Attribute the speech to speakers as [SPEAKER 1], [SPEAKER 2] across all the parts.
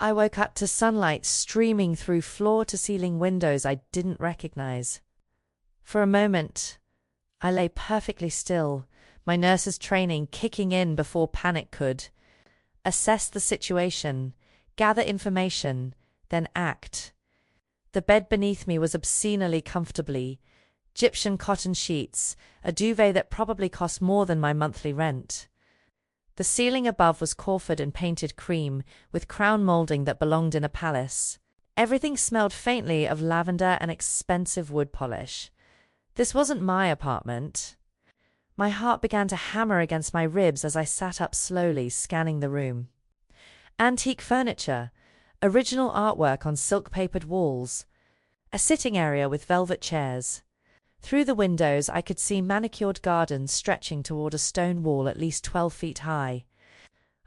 [SPEAKER 1] I woke up to sunlight streaming through floor-to-ceiling windows I didn't recognize. For a moment, I lay perfectly still, my nurse's training kicking in before panic could. Assess the situation, gather information, then act. The bed beneath me was obscenely comfortably, Egyptian cotton sheets, a duvet that probably cost more than my monthly rent. The ceiling above was coiffured in painted cream, with crown molding that belonged in a palace. Everything smelled faintly of lavender and expensive wood polish. This wasn't my apartment. My heart began to hammer against my ribs as I sat up slowly, scanning the room. Antique furniture, original artwork on silk-papered walls, a sitting area with velvet chairs. Through the windows I could see manicured gardens stretching toward a stone wall at least 12 feet high.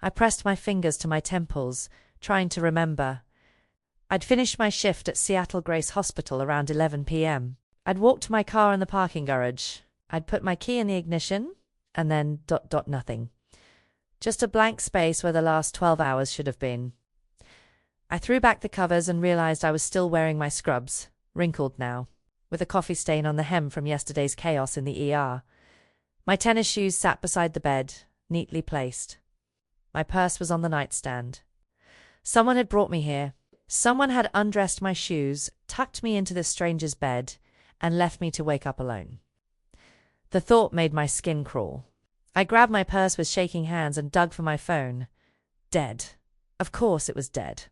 [SPEAKER 1] I pressed my fingers to my temples, trying to remember. I'd finished my shift at Seattle Grace Hospital around 11 p.m. I'd walked to my car in the parking garage. I'd put my key in the ignition, and then nothing. Just a blank space where the last 12 hours should have been. I threw back the covers and realized I was still wearing my scrubs, wrinkled now, with a coffee stain on the hem from yesterday's chaos in the ER. My tennis shoes sat beside the bed, neatly placed. My purse was on the nightstand. Someone had brought me here. Someone had undressed my shoes, tucked me into this stranger's bed, and left me to wake up alone. The thought made my skin crawl. I grabbed my purse with shaking hands and dug for my phone. Dead. Of course it was dead.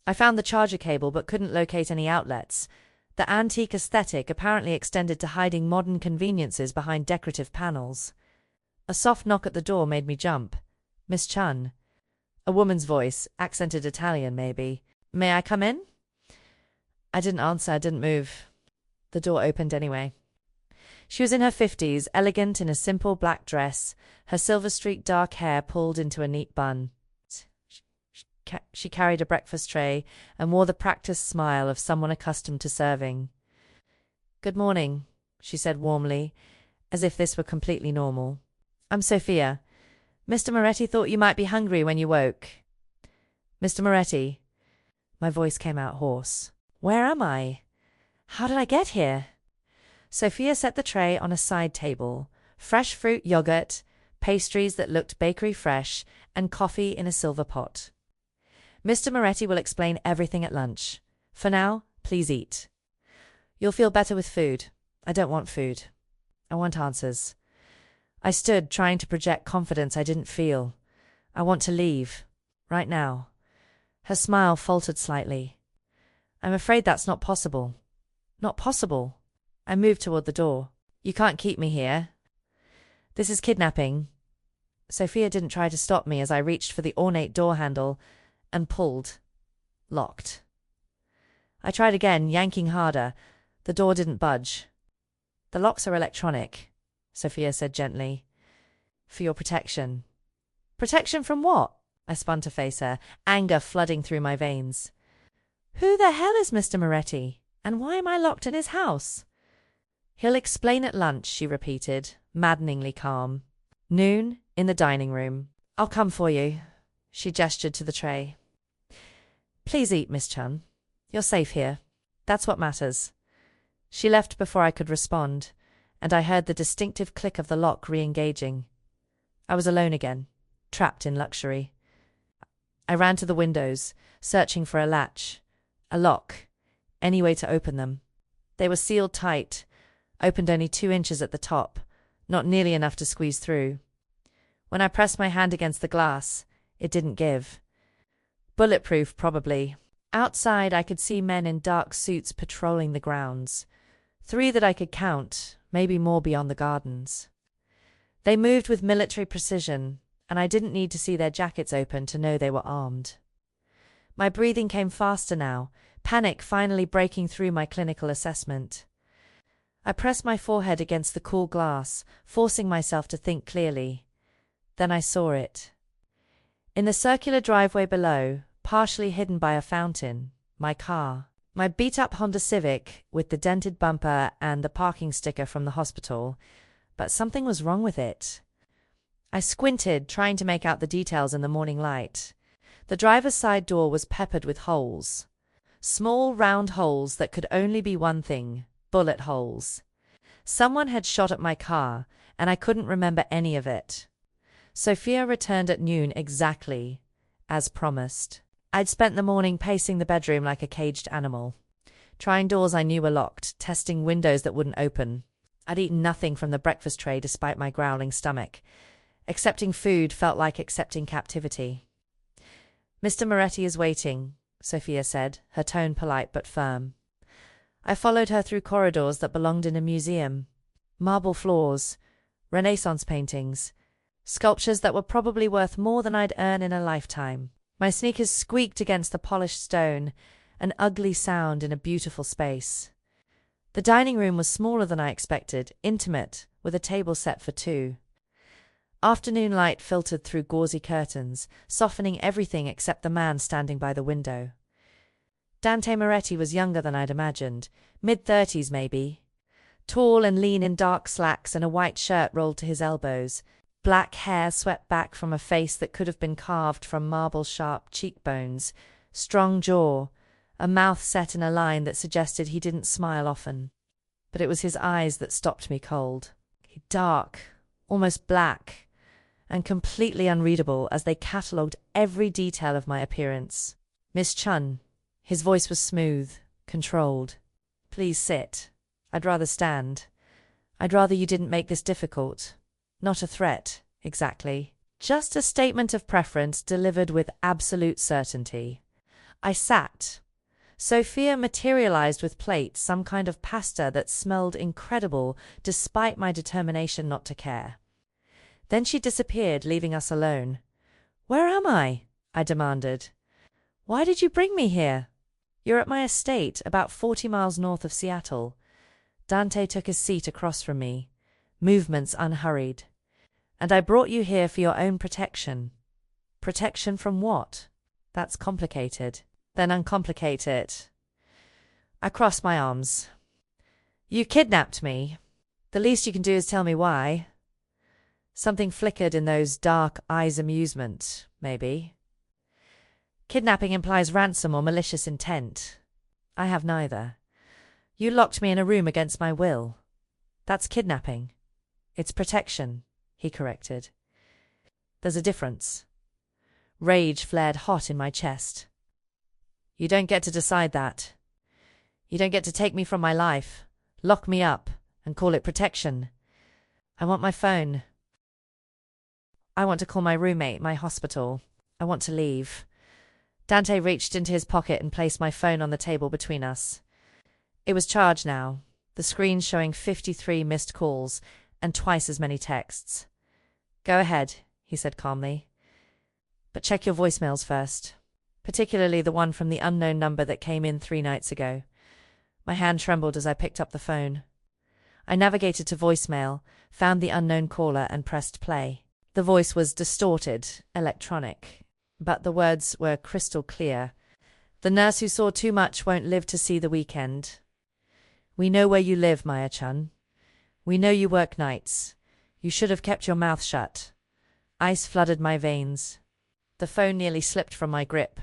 [SPEAKER 1] I found the charger cable but couldn't locate any outlets. The antique aesthetic apparently extended to hiding modern conveniences behind decorative panels. A soft knock at the door made me jump. Miss Chun. A woman's voice, accented Italian maybe. May I come in? I didn't answer, didn't move. The door opened anyway. She was in her 50s, elegant in a simple black dress, her silver-streaked dark hair pulled into a neat bun. She carried a breakfast tray and wore the practiced smile of someone accustomed to serving. Good morning, she said warmly, as if this were completely normal. I'm Sophia. Mr. Moretti thought you might be hungry when you woke. Mr. Moretti. My voice came out hoarse. Where am I? How did I get here? Sophia set the tray on a side table. Fresh fruit yogurt, pastries that looked bakery fresh, and coffee in a silver pot. Mr. Moretti will explain everything at lunch. For now, please eat. You'll feel better with food. I don't want food. I want answers. I stood, trying to project confidence I didn't feel. I want to leave. Right now. Her smile faltered slightly. I'm afraid that's not possible. Not possible. I moved toward the door. You can't keep me here. This is kidnapping. Sophia didn't try to stop me as I reached for the ornate door handle and pulled. Locked. I tried again, yanking harder. The door didn't budge. The locks are electronic, Sophia said gently. For your protection. Protection from what? I spun to face her, anger flooding through my veins. Who the hell is Mr. Moretti? And why am I locked in his house? He'll explain at lunch, she repeated, maddeningly calm. Noon, in the dining room. I'll come for you. She gestured to the tray. Please eat, Miss Chun. You're safe here. That's what matters. She left before I could respond, and I heard the distinctive click of the lock re-engaging. I was alone again, trapped in luxury. I ran to the windows, searching for a latch, a lock, any way to open them. They were sealed tight, opened only 2 inches at the top, not nearly enough to squeeze through. When I pressed my hand against the glass, it didn't give. Bulletproof, probably. Outside, I could see men in dark suits patrolling the grounds. 3 that I could count, maybe more beyond the gardens. They moved with military precision, and I didn't need to see their jackets open to know they were armed. My breathing came faster now, panic finally breaking through my clinical assessment. I pressed my forehead against the cool glass, forcing myself to think clearly. Then I saw it. In the circular driveway below, partially hidden by a fountain, my car. My beat-up Honda Civic, with the dented bumper and the parking sticker from the hospital, but something was wrong with it. I squinted, trying to make out the details in the morning light. The driver's side door was peppered with holes. Small, round holes that could only be one thing: bullet holes. Someone had shot at my car, and I couldn't remember any of it. Sophia returned at noon exactly, as promised. I'd spent the morning pacing the bedroom like a caged animal, trying doors I knew were locked, testing windows that wouldn't open. I'd eaten nothing from the breakfast tray despite my growling stomach. Accepting food felt like accepting captivity. "Mr. Moretti is waiting," Sophia said, her tone polite but firm. I followed her through corridors that belonged in a museum. Marble floors, Renaissance paintings, sculptures that were probably worth more than I'd earn in a lifetime. My sneakers squeaked against the polished stone, an ugly sound in a beautiful space. The dining room was smaller than I expected, intimate, with a table set for two. Afternoon light filtered through gauzy curtains, softening everything except the man standing by the window. Dante Moretti was younger than I'd imagined, mid-30s maybe. Tall and lean in dark slacks and a white shirt rolled to his elbows, black hair swept back from a face that could have been carved from marble-sharp cheekbones, strong jaw, a mouth set in a line that suggested he didn't smile often. But it was his eyes that stopped me cold. Dark, almost black, and completely unreadable as they catalogued every detail of my appearance. "Miss Chun." His voice was smooth, controlled. "Please sit. I'd rather stand. I'd rather you didn't make this difficult. Not a threat, exactly. Just a statement of preference delivered with absolute certainty." I sat. Sophia materialized with plates, some kind of pasta that smelled incredible despite my determination not to care. Then she disappeared, leaving us alone. "Where am I?" I demanded. "Why did you bring me here?" "You're at my estate, about 40 miles north of Seattle." Dante took his seat across from me, movements unhurried. "And I brought you here for your own protection." "Protection from what?" "That's complicated." "Then uncomplicate it." I crossed my arms. "You kidnapped me. The least you can do is tell me why." Something flickered in those dark eyes. Amusement, maybe. "Kidnapping implies ransom or malicious intent. I have neither. You locked me in a room against my will. That's kidnapping." "It's protection," he corrected. "There's a difference." Rage flared hot in my chest. "You don't get to decide that. You don't get to take me from my life, lock me up, and call it protection. I want my phone. I want to call my roommate, my hospital. I want to leave." Dante reached into his pocket and placed my phone on the table between us. It was charged now, the screen showing 53 missed calls and twice as many texts. "Go ahead," he said calmly. "But check your voicemails first, particularly the one from the unknown number that came in 3 nights ago." My hand trembled as I picked up the phone. I navigated to voicemail, found the unknown caller, and pressed play. The voice was distorted, electronic, but the words were crystal clear. "The nurse who saw too much won't live to see the weekend. We know where you live, Maya-chan. We know you work nights. You should have kept your mouth shut." Ice flooded my veins. The phone nearly slipped from my grip.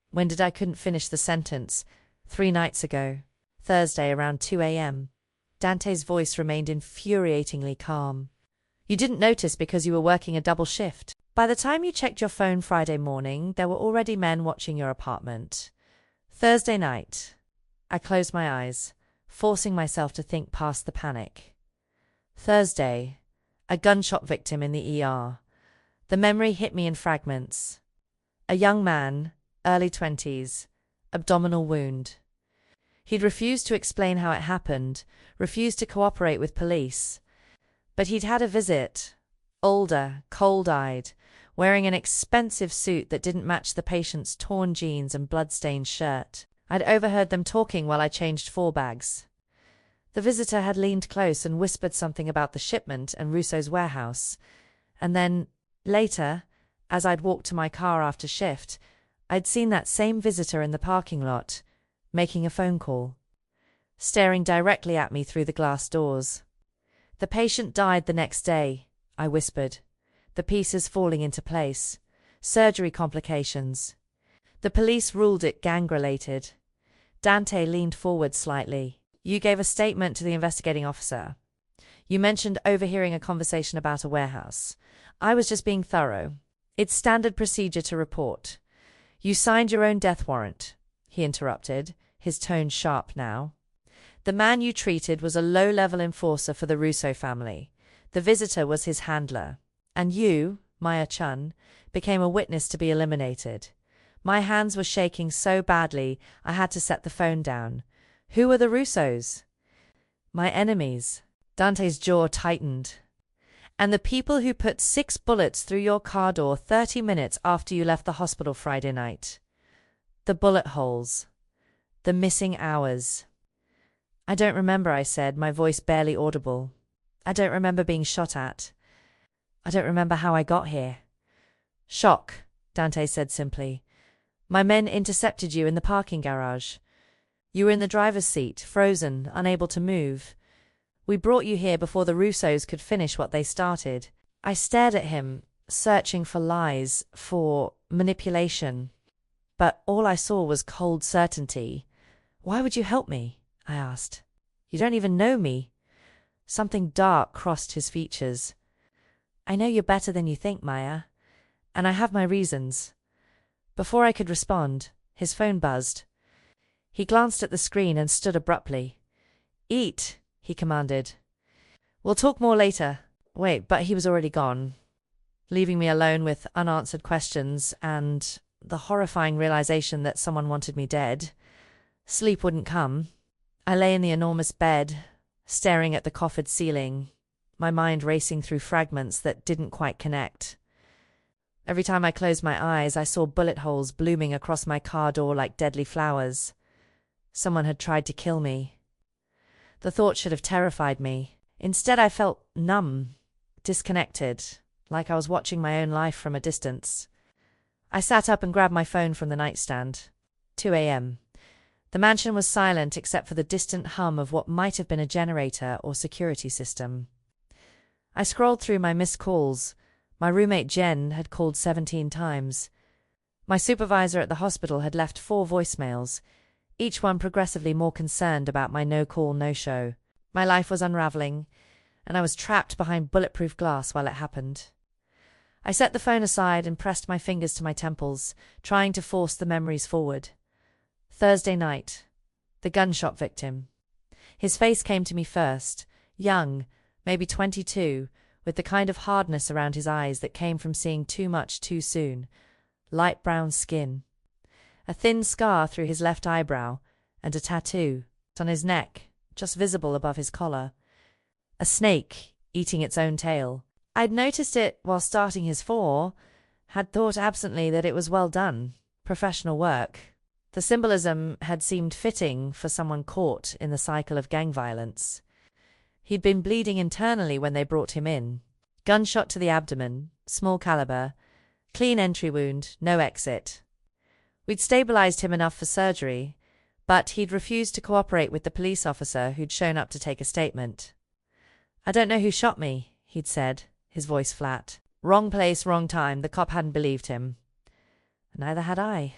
[SPEAKER 1] When did I couldn't finish the sentence? 3 nights ago. Thursday around 2 a.m. Dante's voice remained infuriatingly calm. "You didn't notice because you were working a double shift. By the time you checked your phone Friday morning, there were already men watching your apartment. Thursday night." I closed my eyes, forcing myself to think past the panic. Thursday, a gunshot victim in the ER. The memory hit me in fragments. A young man, early 20s, abdominal wound. He'd refused to explain how it happened, refused to cooperate with police. But he'd had a visit, older, cold-eyed, wearing an expensive suit that didn't match the patient's torn jeans and blood-stained shirt. I'd overheard them talking while I changed 4 bags. The visitor had leaned close and whispered something about the shipment and Russo's warehouse. And then, later, as I'd walked to my car after shift, I'd seen that same visitor in the parking lot, making a phone call, staring directly at me through the glass doors. "The patient died the next day," I whispered, the pieces falling into place. "Surgery complications. The police ruled it gang-related. Dante leaned forward slightly. You gave a statement to the investigating officer. You mentioned overhearing a conversation about a warehouse. I was just being thorough. It's standard procedure to report. You signed your own death warrant, he interrupted, his tone sharp now. The man you treated was a low-level enforcer for the Russo family. The visitor was his handler. And you, Maya Chun, became a witness to be eliminated. My hands were shaking so badly I had to set the phone down. Who are the Russos? My enemies. Dante's jaw tightened. And the people who put 6 bullets through your car door 30 minutes after you left the hospital Friday night. The bullet holes. The missing hours. I don't remember, I said, my voice barely audible. I don't remember being shot at. I don't remember how I got here. Shock, Dante said simply. My men intercepted you in the parking garage. You were in the driver's seat, frozen, unable to move. We brought you here before the Russos could finish what they started. I stared at him, searching for lies, for manipulation. But all I saw was cold certainty. Why would you help me? I asked. You don't even know me. Something dark crossed his features. I know you're better than you think, Maya. And I have my reasons. Before I could respond, his phone buzzed. He glanced at the screen and stood abruptly. Eat, he commanded. We'll talk more later. Wait, but he was already gone, leaving me alone with unanswered questions and the horrifying realization that someone wanted me dead. Sleep wouldn't come. I lay in the enormous bed, staring at the coffered ceiling, my mind racing through fragments that didn't quite connect. Every time I closed my eyes, I saw bullet holes blooming across my car door like deadly flowers. Someone had tried to kill me. The thought should have terrified me. Instead, I felt numb, disconnected, like I was watching my own life from a distance. I sat up and grabbed my phone from the nightstand. 2 a.m. The mansion was silent except for the distant hum of what might have been a generator or security system. I scrolled through my missed calls. My roommate Jen had called 17 times. My supervisor at the hospital had left 4 voicemails, each one progressively more concerned about my no-call, no-show. My life was unraveling, and I was trapped behind bulletproof glass while it happened. I set the phone aside and pressed my fingers to my temples, trying to force the memories forward. Thursday night. The gunshot victim. His face came to me first, young, maybe 22, with the kind of hardness around his eyes that came from seeing too much too soon. Light brown skin. A thin scar through his left eyebrow, and a tattoo on his neck, just visible above his collar. A snake eating its own tail. I'd noticed it while starting his 4, had thought absently that it was well done, professional work. The symbolism had seemed fitting for someone caught in the cycle of gang violence. He'd been bleeding internally when they brought him in. Gunshot to the abdomen, small caliber, clean entry wound, no exit. We'd stabilized him enough for surgery, but he'd refused to cooperate with the police officer who'd shown up to take a statement. I don't know who shot me, he'd said, his voice flat. Wrong place, wrong time. The cop hadn't believed him. Neither had I.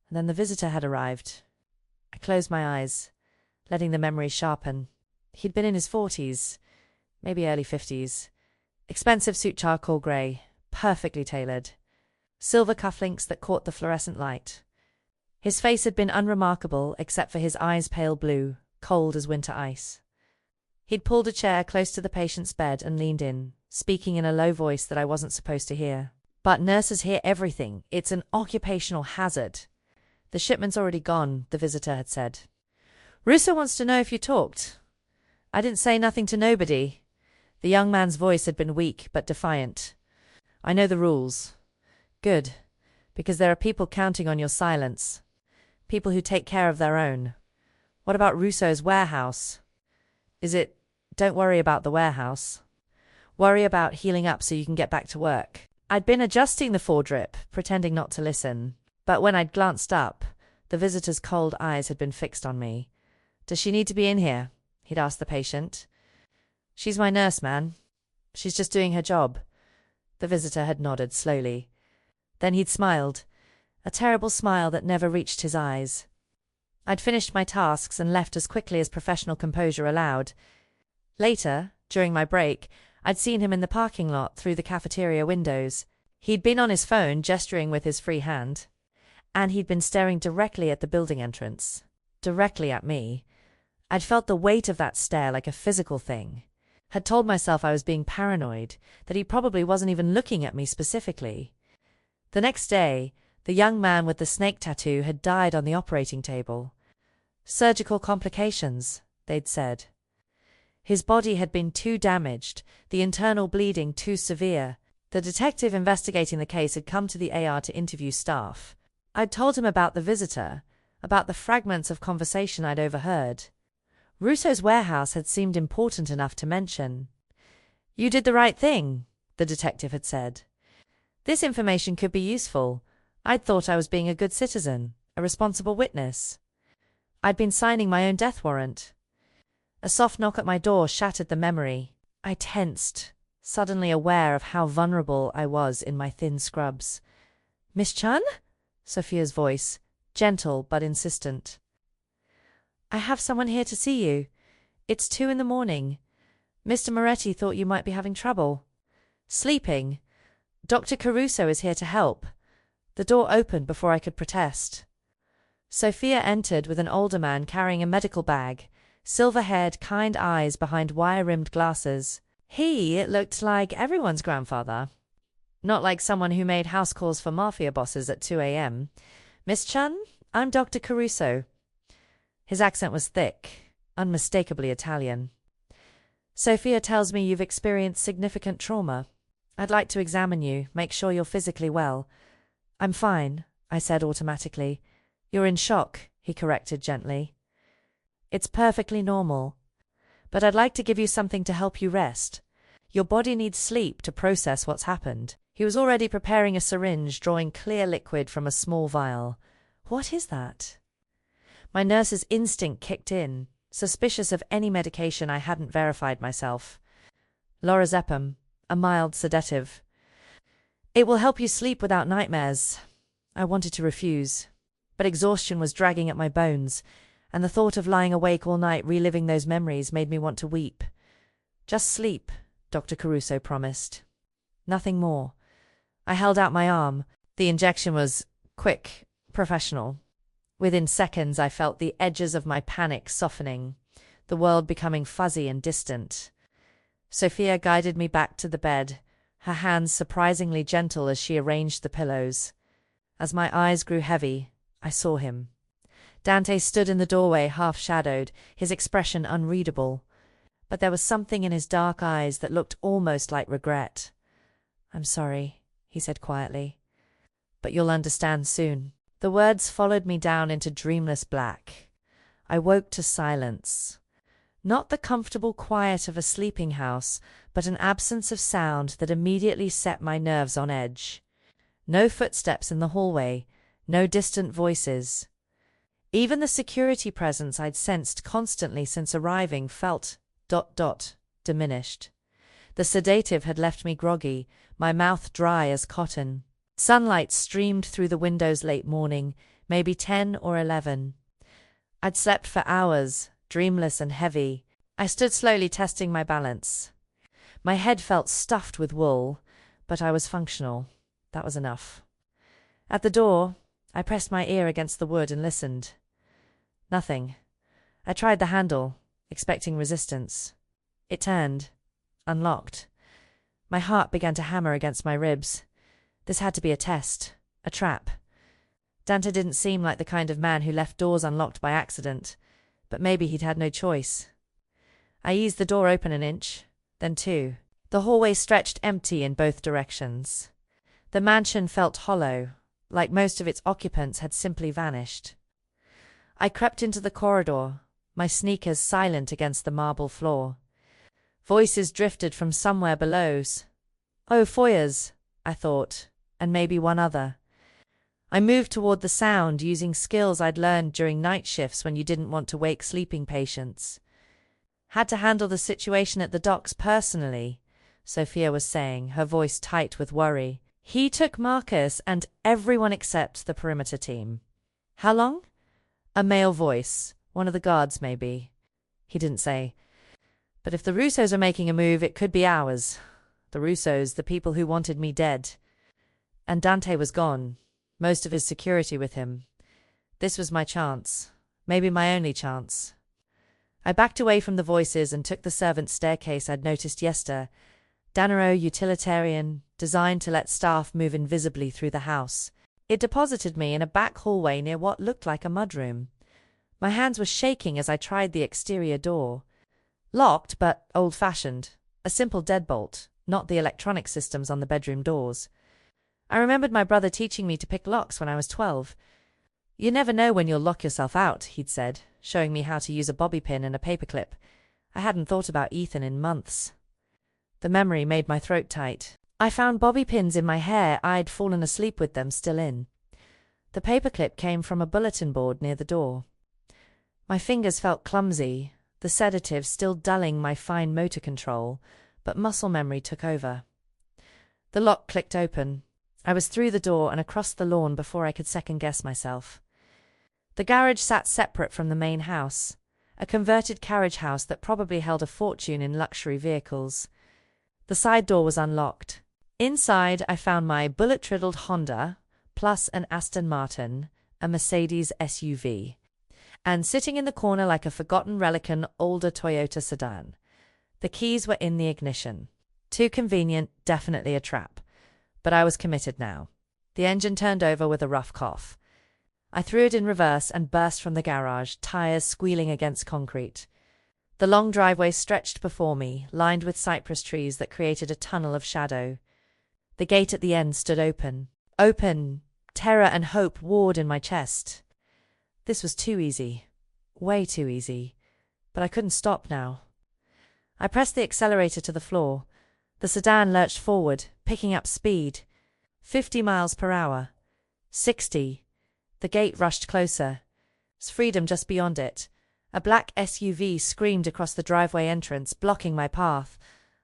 [SPEAKER 1] And then the visitor had arrived. I closed my eyes, letting the memory sharpen. He'd been in his 40s, maybe early 50s. Expensive suit, charcoal grey, perfectly tailored. Silver cufflinks that caught the fluorescent light. His face had been unremarkable except for his eyes pale blue, cold as winter ice. He'd pulled a chair close to the patient's bed and leaned in, speaking in a low voice that I wasn't supposed to hear. But nurses hear everything. It's an occupational hazard. The shipment's already gone, the visitor had said. Russo wants to know if you talked. I didn't say nothing to nobody. The young man's voice had been weak but defiant. I know the rules. Good, because there are people counting on your silence. People who take care of their own. What about Russo's warehouse? Is it, don't worry about the warehouse. Worry about healing up so you can get back to work. I'd been adjusting the 4-drip, pretending not to listen. But when I'd glanced up, the visitor's cold eyes had been fixed on me. Does she need to be in here? He'd asked the patient. She's my nurse, man. She's just doing her job. The visitor had nodded slowly. Then he'd smiled, a terrible smile that never reached his eyes. I'd finished my tasks and left as quickly as professional composure allowed. Later, during my break, I'd seen him in the parking lot through the cafeteria windows. He'd been on his phone, gesturing with his free hand, and he'd been staring directly at the building entrance. Directly at me. I'd felt the weight of that stare like a physical thing. Had told myself I was being paranoid, that he probably wasn't even looking at me specifically. The next day, the young man with the snake tattoo had died on the operating table. Surgical complications, they'd said. His body had been too damaged, the internal bleeding too severe. The detective investigating the case had come to the AR to interview staff. I'd told him about the visitor, about the fragments of conversation I'd overheard. Russo's warehouse had seemed important enough to mention. "You did the right thing," the detective had said. "This information could be useful. I'd thought I was being a good citizen, a responsible witness. I'd been signing my own death warrant." A soft knock at my door shattered the memory. I tensed, suddenly aware of how vulnerable I was in my thin scrubs. "Miss Chun?" Sophia's voice, gentle but insistent. "I have someone here to see you. It's 2 a.m. Mr. Moretti thought you might be having trouble. Sleeping. Dr. Caruso is here to help." The door opened before I could protest. Sophia entered with an older man carrying a medical bag, silver-haired, kind eyes behind wire-rimmed glasses. It looked like everyone's grandfather. Not like someone who made house calls for mafia bosses at 2 a.m. "Miss Chun, I'm Dr. Caruso." His accent was thick, unmistakably Italian. "Sophia tells me you've experienced significant trauma. I'd like to examine you, make sure you're physically well." "I'm fine," I said automatically. "You're in shock," he corrected gently. "It's perfectly normal. But I'd like to give you something to help you rest. Your body needs sleep to process what's happened." He was already preparing a syringe, drawing clear liquid from a small vial. "What is that?" My nurse's instinct kicked in, suspicious of any medication I hadn't verified myself. "Lorazepam, a mild sedative. It will help you sleep without nightmares." I wanted to refuse, but exhaustion was dragging at my bones, and the thought of lying awake all night reliving those memories made me want to weep. "Just sleep," Dr. Caruso promised. "Nothing more." I held out my arm. The injection was quick, professional. Within seconds I felt the edges of my panic softening, the world becoming fuzzy and distant. Sophia guided me back to the bed, her hands surprisingly gentle as she arranged the pillows. As my eyes grew heavy, I saw him. Dante stood in the doorway, half-shadowed, his expression unreadable. But there was something in his dark eyes that looked almost like regret. "I'm sorry," he said quietly. "But you'll understand soon." The words followed me down into dreamless black. I woke to silence. Not the comfortable quiet of a sleeping house, but an absence of sound that immediately set my nerves on edge. No footsteps in the hallway, no distant voices. Even the security presence I'd sensed constantly since arriving felt ... diminished. The sedative had left me groggy, my mouth dry as cotton. Sunlight streamed through the windows late morning, maybe 10 or 11. I'd slept for hours, dreamless and heavy. I stood slowly testing my balance. My head felt stuffed with wool, but I was functional. That was enough. At the door, I pressed my ear against the wood and listened. Nothing. I tried the handle, expecting resistance. It turned, unlocked. My heart began to hammer against my ribs. This had to be a test, a trap. Dante didn't seem like the kind of man who left doors unlocked by accident, but maybe he'd had no choice. I eased the door open an inch, then 2. The hallway stretched empty in both directions. The mansion felt hollow, like most of its occupants had simply vanished. I crept into the corridor, my sneakers silent against the marble floor. Voices drifted from somewhere below. "Oh, Foyers," I thought, and maybe one other. I moved toward the sound, using skills I'd learned during night shifts when you didn't want to wake sleeping patients. "Had to handle the situation at the docks personally," Sophia was saying, her voice tight with worry. He took Marcus and everyone except the perimeter team. How long? A male voice. One of the guards, maybe. He didn't say. But if the Russos are making a move, it could be hours. The Russos, the people who wanted me dead. And Dante was gone. Most of his security with him. This was my chance. Maybe my only chance. I backed away from the voices and took the servants' staircase I'd noticed yesterday. Danero utilitarian, designed to let staff move invisibly through the house. It deposited me in a back hallway near what looked like a mudroom. My hands were shaking as I tried the exterior door. Locked, but old-fashioned. A simple deadbolt, not the electronic systems on the bedroom doors. I remembered my brother teaching me to pick locks when I was 12. You never know when you'll lock yourself out, he'd said, showing me how to use a bobby pin and a paperclip. I hadn't thought about Ethan in months. The memory made my throat tight. I found bobby pins in my hair. I'd fallen asleep with them still in. The paperclip came from a bulletin board near the door. My fingers felt clumsy, the sedative still dulling my fine motor control, but muscle memory took over. The lock clicked open. I was through the door and across the lawn before I could second-guess myself. The garage sat separate from the main house, a converted carriage house that probably held a fortune in luxury vehicles. The side door was unlocked. Inside, I found my bullet-riddled Honda, plus an Aston Martin, a Mercedes SUV, and sitting in the corner like a forgotten relic an older Toyota sedan. The keys were in the ignition. Too convenient, definitely a trap. But I was committed now. The engine turned over with a rough cough. I threw it in reverse and burst from the garage, tires squealing against concrete. The long driveway stretched before me, lined with cypress trees that created a tunnel of shadow. The gate at the end stood open. Open! Terror and hope warred in my chest. This was too easy. Way too easy. But I couldn't stop now. I pressed the accelerator to the floor. The sedan lurched forward, picking up speed. 50 miles per hour. 60. The gate rushed closer. Freedom just beyond it. A black SUV screamed across the driveway entrance, blocking my path.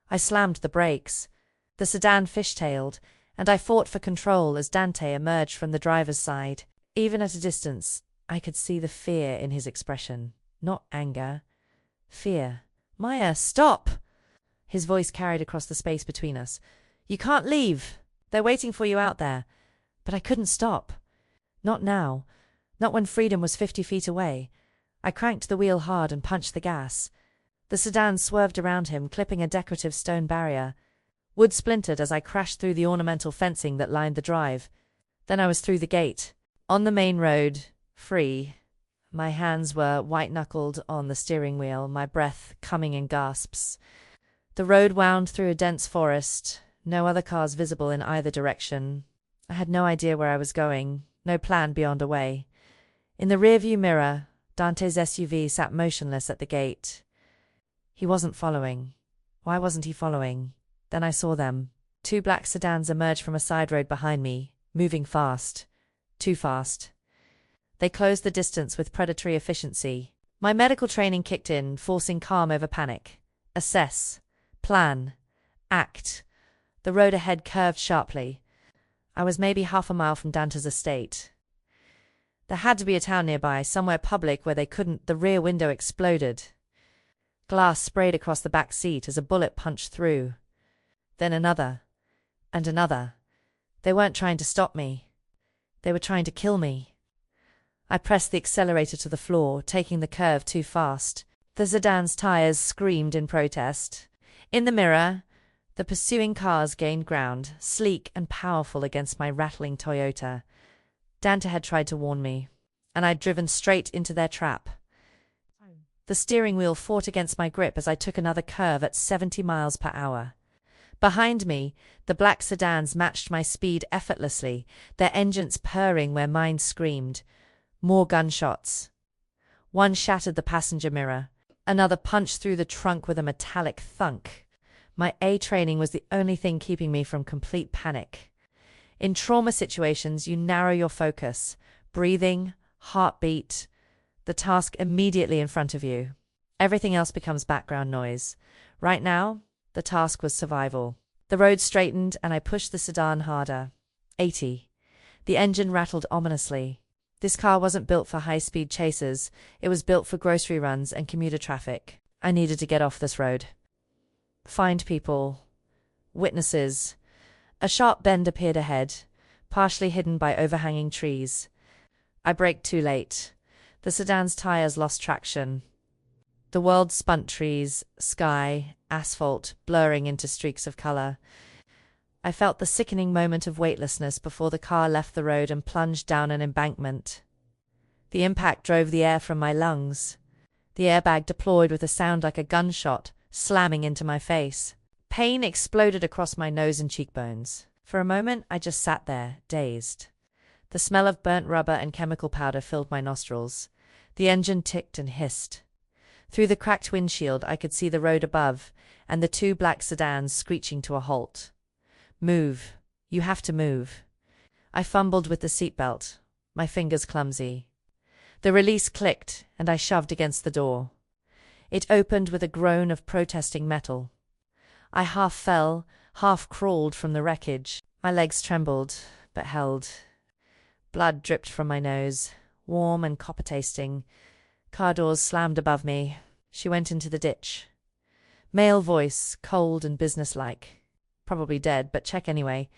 [SPEAKER 1] I slammed the brakes. The sedan fishtailed, and I fought for control as Dante emerged from the driver's side. Even at a distance, I could see the fear in his expression. Not anger. Fear. Maya, stop! His voice carried across the space between us. You can't leave. They're waiting for you out there. But I couldn't stop. Not now. Not when freedom was 50 feet away. I cranked the wheel hard and punched the gas. The sedan swerved around him, clipping a decorative stone barrier. Wood splintered as I crashed through the ornamental fencing that lined the drive. Then I was through the gate. On the main road. Free. My hands were white-knuckled on the steering wheel, my breath coming in gasps. The road wound through a dense forest. No other cars visible in either direction. I had no idea where I was going. No plan beyond a way. In the rearview mirror, Dante's SUV sat motionless at the gate. He wasn't following. Why wasn't he following? Then I saw them. 2 black sedans emerged from a side road behind me, moving fast. Too fast. They closed the distance with predatory efficiency. My medical training kicked in, forcing calm over panic. Assess. Plan. Act. The road ahead curved sharply. I was maybe half a mile from Dante's estate. There had to be a town nearby, somewhere public where they couldn't. The rear window exploded. Glass sprayed across the back seat as a bullet punched through. Then another. And another. They weren't trying to stop me. They were trying to kill me. I pressed the accelerator to the floor, taking the curve too fast. The sedan's tires screamed in protest. In the mirror, the pursuing cars gained ground, sleek and powerful against my rattling Toyota. Dante had tried to warn me, and I'd driven straight into their trap. The steering wheel fought against my grip as I took another curve at 70 miles per hour. Behind me, the black sedans matched my speed effortlessly, their engines purring where mine screamed. More gunshots. One shattered the passenger mirror. Another punched through the trunk with a metallic thunk. My A training was the only thing keeping me from complete panic. In trauma situations, you narrow your focus. Breathing, heartbeat, the task immediately in front of you. Everything else becomes background noise. Right now, the task was survival. The road straightened and I pushed the sedan harder. 80. The engine rattled ominously. This car wasn't built for high-speed chases. It was built for grocery runs and commuter traffic. I needed to get off this road. Find people. Witnesses. A sharp bend appeared ahead, partially hidden by overhanging trees. I braked too late. The sedan's tires lost traction. The world spun, trees, sky, asphalt, blurring into streaks of color. I felt the sickening moment of weightlessness before the car left the road and plunged down an embankment. The impact drove the air from my lungs. The airbag deployed with a sound like a gunshot, slamming into my face. Pain exploded across my nose and cheekbones. For a moment, I just sat there, dazed. The smell of burnt rubber and chemical powder filled my nostrils. The engine ticked and hissed. Through the cracked windshield, I could see the road above, and the two black sedans screeching to a halt. Move. You have to move. I fumbled with the seatbelt, my fingers clumsy. The release clicked, and I shoved against the door. It opened with a groan of protesting metal. I half fell, half crawled from the wreckage. My legs trembled, but held. Blood dripped from my nose, warm and copper-tasting. Car doors slammed above me. She went into the ditch. Male voice, cold and businesslike. Probably dead, but check anyway.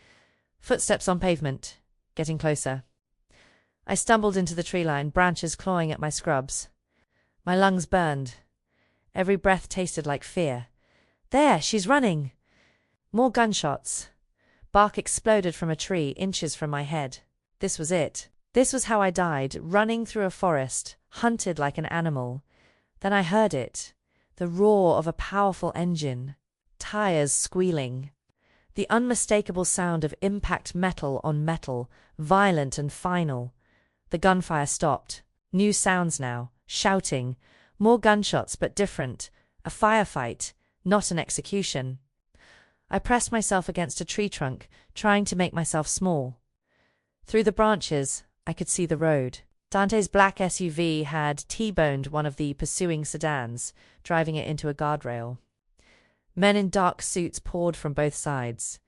[SPEAKER 1] Footsteps on pavement, getting closer. I stumbled into the tree line, branches clawing at my scrubs. My lungs burned. Every breath tasted like fear. There, she's running! More gunshots. Bark exploded from a tree, inches from my head. This was it. This was how I died, running through a forest, hunted like an animal. Then I heard it. The roar of a powerful engine. Tires squealing. The unmistakable sound of impact metal on metal, violent and final. The gunfire stopped. New sounds now. Shouting. More gunshots, but different. A firefight, not an execution. I pressed myself against a tree trunk, trying to make myself small. Through the branches, I could see the road. Dante's black SUV had T-boned one of the pursuing sedans, driving it into a guardrail. Men in dark suits poured from both sides.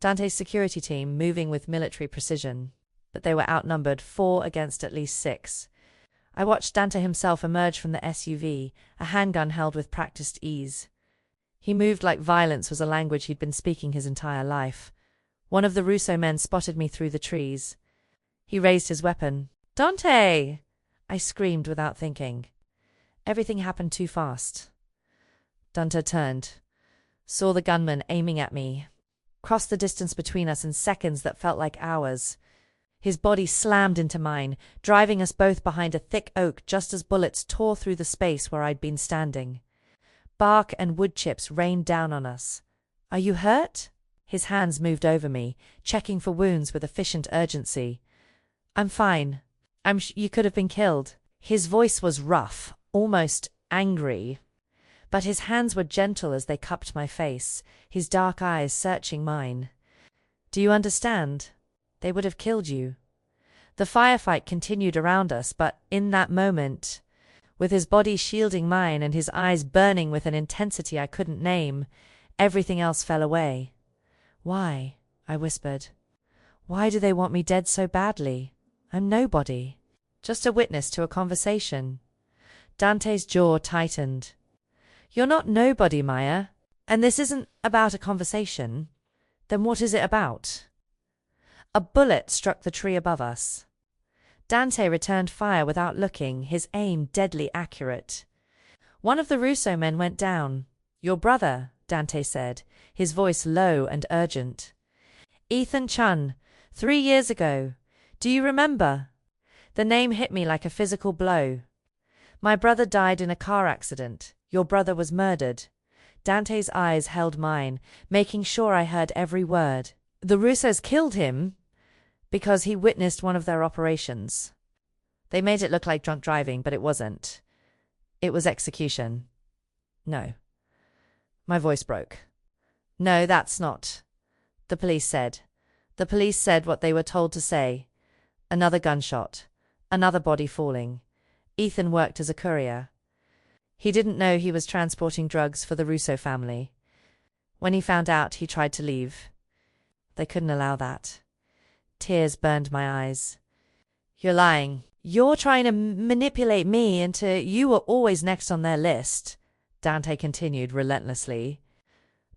[SPEAKER 1] Dante's security team moving with military precision, but they were outnumbered 4 against at least 6. I watched Dante himself emerge from the SUV, a handgun held with practiced ease. He moved like violence was a language he'd been speaking his entire life. One of the Russo men spotted me through the trees. He raised his weapon. "Dante!" I screamed without thinking. Everything happened too fast. Dante turned, saw the gunman aiming at me, crossed the distance between us in seconds that felt like hours. His body slammed into mine, driving us both behind a thick oak just as bullets tore through the space where I'd been standing. Bark and wood chips rained down on us. "Are you hurt?" His hands moved over me, checking for wounds with efficient urgency. "I'm fine. You could have been killed." His voice was rough, almost angry, but his hands were gentle as they cupped my face, his dark eyes searching mine. "Do you understand? They would have killed you." The firefight continued around us, but in that moment, with his body shielding mine and his eyes burning with an intensity I couldn't name, everything else fell away. "Why?" I whispered. "Why do they want me dead so badly? I'm nobody. Just a witness to a conversation." Dante's jaw tightened. "You're not nobody, Maya. And this isn't about a conversation. Then what is it about?" A bullet struck the tree above us. Dante returned fire without looking, his aim deadly accurate. One of the Russo men went down. "Your brother," Dante said, his voice low and urgent. "Ethan Chun, 3 years ago. Do you remember?" The name hit me like a physical blow. "My brother died in a car accident. Your brother was murdered." Dante's eyes held mine, making sure I heard every word. "The Russos killed him because he witnessed one of their operations. They made it look like drunk driving, but it wasn't. It was execution." "No." My voice broke. "No, that's not." The police said. The police said what they were told to say. Another gunshot. Another body falling. Ethan worked as a courier. He didn't know he was transporting drugs for the Russo family. When he found out, he tried to leave. They couldn't allow that. Tears burned my eyes. You're lying. You're trying to manipulate me into you were always next on their list, Dante continued relentlessly.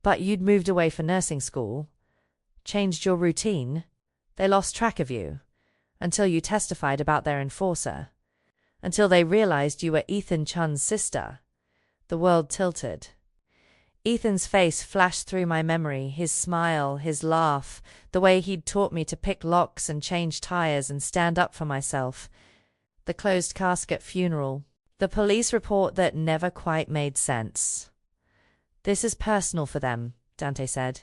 [SPEAKER 1] But you'd moved away for nursing school, changed your routine. They lost track of you, until you testified about their enforcer, until they realized you were Ethan Chun's sister. The world tilted. Ethan's face flashed through my memory, his smile, his laugh, the way he'd taught me to pick locks and change tires and stand up for myself. The closed casket funeral. The police report that never quite made sense. This is personal for them, Dante said.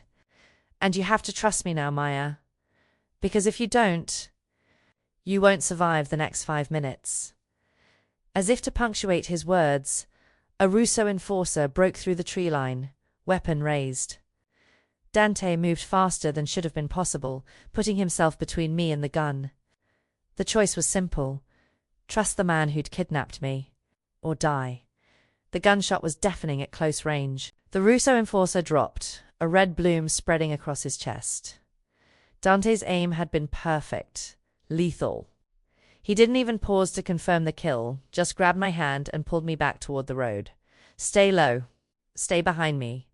[SPEAKER 1] And you have to trust me now, Maya. Because if you don't, you won't survive the next 5 minutes. As if to punctuate his words, a Russo enforcer broke through the tree line, weapon raised. Dante moved faster than should have been possible, putting himself between me and the gun. The choice was simple. Trust the man who'd kidnapped me, or die. The gunshot was deafening at close range. The Russo enforcer dropped, a red bloom spreading across his chest. Dante's aim had been perfect, lethal. He didn't even pause to confirm the kill, just grabbed my hand and pulled me back toward the road. Stay low. Stay behind me.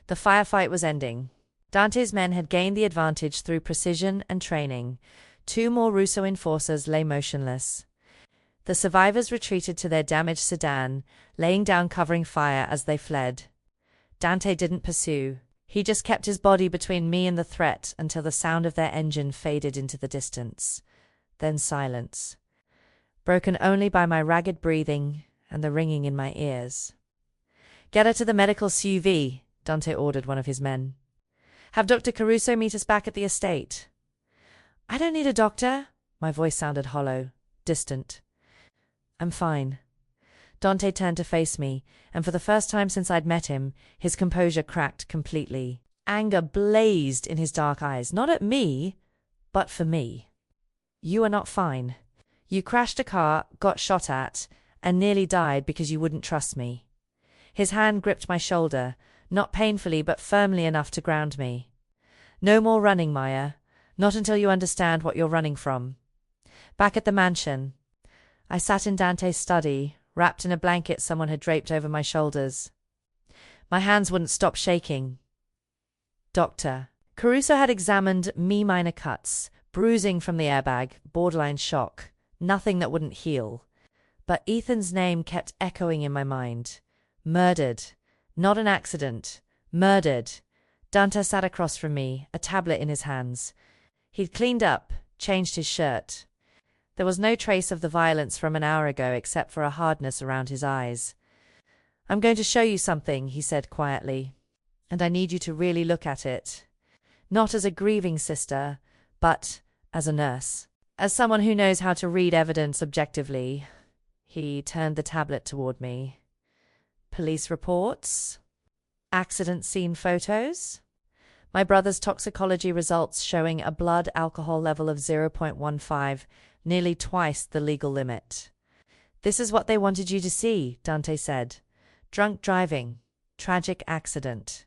[SPEAKER 1] The firefight was ending. Dante's men had gained the advantage through precision and training. 2 more Russo enforcers lay motionless. The survivors retreated to their damaged sedan, laying down covering fire as they fled. Dante didn't pursue. He just kept his body between me and the threat until the sound of their engine faded into the distance. Then silence, broken only by my ragged breathing and the ringing in my ears. Get her to the medical SUV, Dante ordered one of his men. Have Dr. Caruso meet us back at the estate. I don't need a doctor. My voice sounded hollow, distant. I'm fine. Dante turned to face me, and for the first time since I'd met him, his composure cracked completely. Anger blazed in his dark eyes, not at me, but for me. You are not fine. You crashed a car, got shot at, and nearly died because you wouldn't trust me. His hand gripped my shoulder, not painfully but firmly enough to ground me. No more running, Maya. Not until you understand what you're running from. Back at the mansion, I sat in Dante's study, wrapped in a blanket someone had draped over my shoulders. My hands wouldn't stop shaking. Doctor. Caruso had examined me minor cuts, bruising from the airbag, borderline shock, nothing that wouldn't heal. But Ethan's name kept echoing in my mind. Murdered. Not an accident. Murdered. Dante sat across from me, a tablet in his hands. He'd cleaned up, changed his shirt. There was no trace of the violence from an hour ago except for a hardness around his eyes. I'm going to show you something, he said quietly, and I need you to really look at it. Not as a grieving sister, but as a nurse. As someone who knows how to read evidence objectively. He turned the tablet toward me. Police reports? Accident scene photos? My brother's toxicology results showing a blood alcohol level of 0.15, nearly twice the legal limit. This is what they wanted you to see, Dante said. Drunk driving. Tragic accident.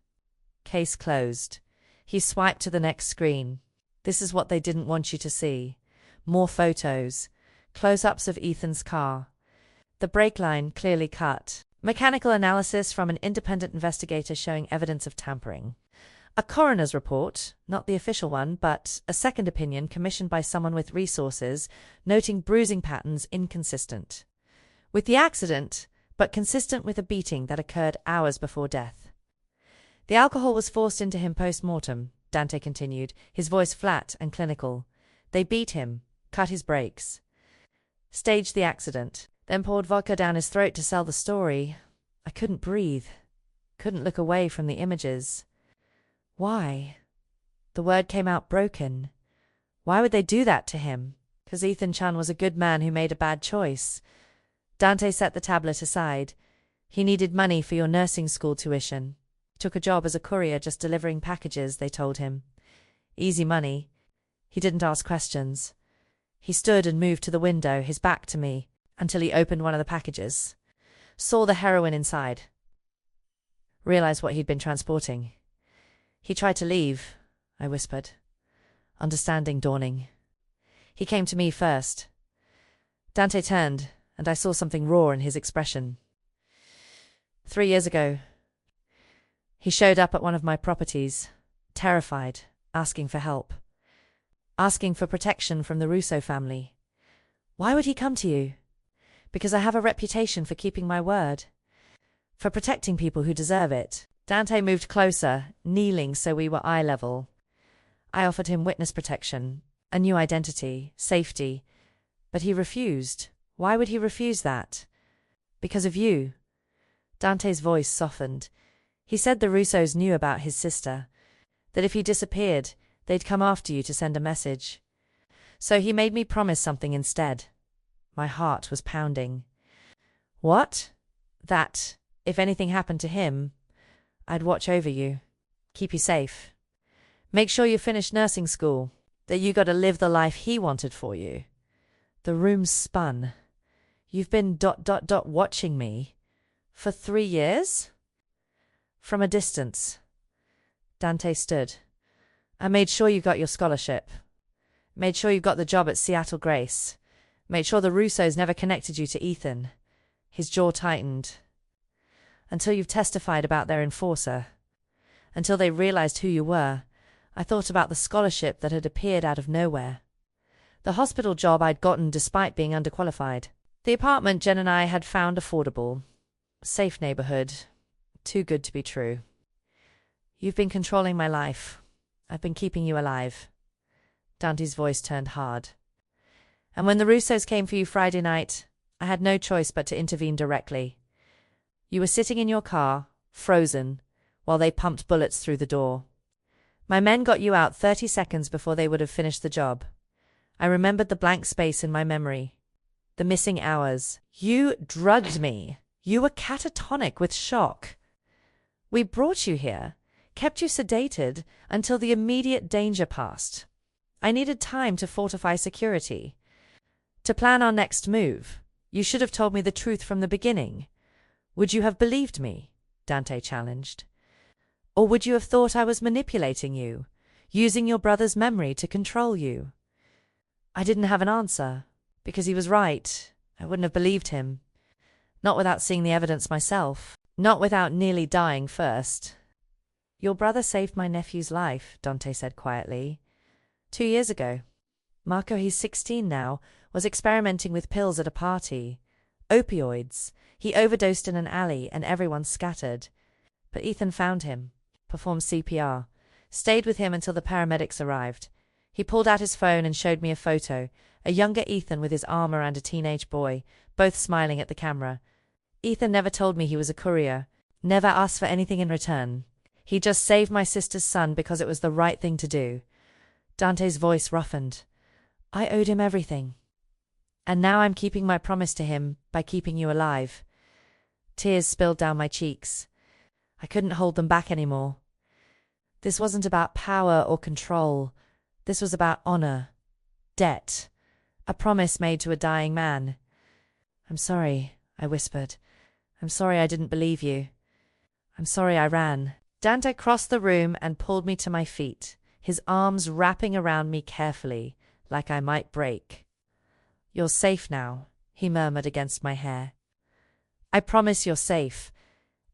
[SPEAKER 1] Case closed. He swiped to the next screen. This is what they didn't want you to see. More photos. Close-ups of Ethan's car. The brake line clearly cut. Mechanical analysis from an independent investigator showing evidence of tampering. A coroner's report, not the official one, but a second opinion commissioned by someone with resources, noting bruising patterns inconsistent with the accident, but consistent with a beating that occurred hours before death. The alcohol was forced into him post-mortem, Dante continued, his voice flat and clinical. They beat him, cut his brakes, staged the accident, then poured vodka down his throat to sell the story. I couldn't breathe, couldn't look away from the images. Why? The word came out broken. Why would they do that to him? 'Cause Ethan Chun was a good man who made a bad choice. Dante set the tablet aside. He needed money for your nursing school tuition. Took a job as a courier just delivering packages, they told him. Easy money. He didn't ask questions. He stood and moved to the window, his back to me, until he opened one of the packages. Saw the heroin inside. Realized what he'd been transporting. He tried to leave, I whispered, understanding dawning. He came to me first. Dante turned, and I saw something raw in his expression. 3 years ago, he showed up at one of my properties, terrified, asking for help, asking for protection from the Russo family. Why would he come to you? Because I have a reputation for keeping my word, for protecting people who deserve it. Dante moved closer, kneeling so we were eye level. I offered him witness protection, a new identity, safety, but he refused. Why would he refuse that? Because of you. Dante's voice softened. He said the Russos knew about his sister, that if he disappeared, they'd come after you to send a message. So he made me promise something instead. My heart was pounding. What? That, if anything happened to him, I'd watch over you, keep you safe, make sure you finished nursing school, that you got to live the life he wanted for you. The room spun. You've been ... watching me? For 3 years? From a distance. Dante stood. I made sure you got your scholarship. Made sure you got the job at Seattle Grace. Made sure the Russos never connected you to Ethan. His jaw tightened. Until you've testified about their enforcer. Until they realized who you were, I thought about the scholarship that had appeared out of nowhere. The hospital job I'd gotten despite being underqualified. The apartment Jen and I had found affordable. Safe neighborhood. Too good to be true. You've been controlling my life. I've been keeping you alive. Dante's voice turned hard. And when the Russos came for you Friday night, I had no choice but to intervene directly. You were sitting in your car, frozen, while they pumped bullets through the door. My men got you out 30 seconds before they would have finished the job. I remembered the blank space in my memory. The missing hours. You drugged me. You were catatonic with shock. We brought you here, kept you sedated until the immediate danger passed. I needed time to fortify security, to plan our next move. You should have told me the truth from the beginning. Would you have believed me? Dante challenged. Or would you have thought I was manipulating you, using your brother's memory to control you? I didn't have an answer, because he was right. I wouldn't have believed him. Not without seeing the evidence myself. Not without nearly dying first. Your brother saved my nephew's life, Dante said quietly. 2 years ago. Marco, he's 16 now, was experimenting with pills at a party. Opioids. He overdosed in an alley and everyone scattered. But Ethan found him, performed CPR, stayed with him until the paramedics arrived. He pulled out his phone and showed me a photo, a younger Ethan with his arm around a teenage boy, both smiling at the camera. Ethan never told me he was a courier, never asked for anything in return. He just saved my sister's son because it was the right thing to do. Dante's voice roughened. I owed him everything. And now I'm keeping my promise to him by keeping you alive. Tears spilled down my cheeks. I couldn't hold them back anymore. This wasn't about power or control. This was about honor, debt, a promise made to a dying man. I'm sorry, I whispered. I'm sorry I didn't believe you. I'm sorry I ran. Dante crossed the room and pulled me to my feet, his arms wrapping around me carefully, like I might break. You're safe now, he murmured against my hair. I promise you're safe.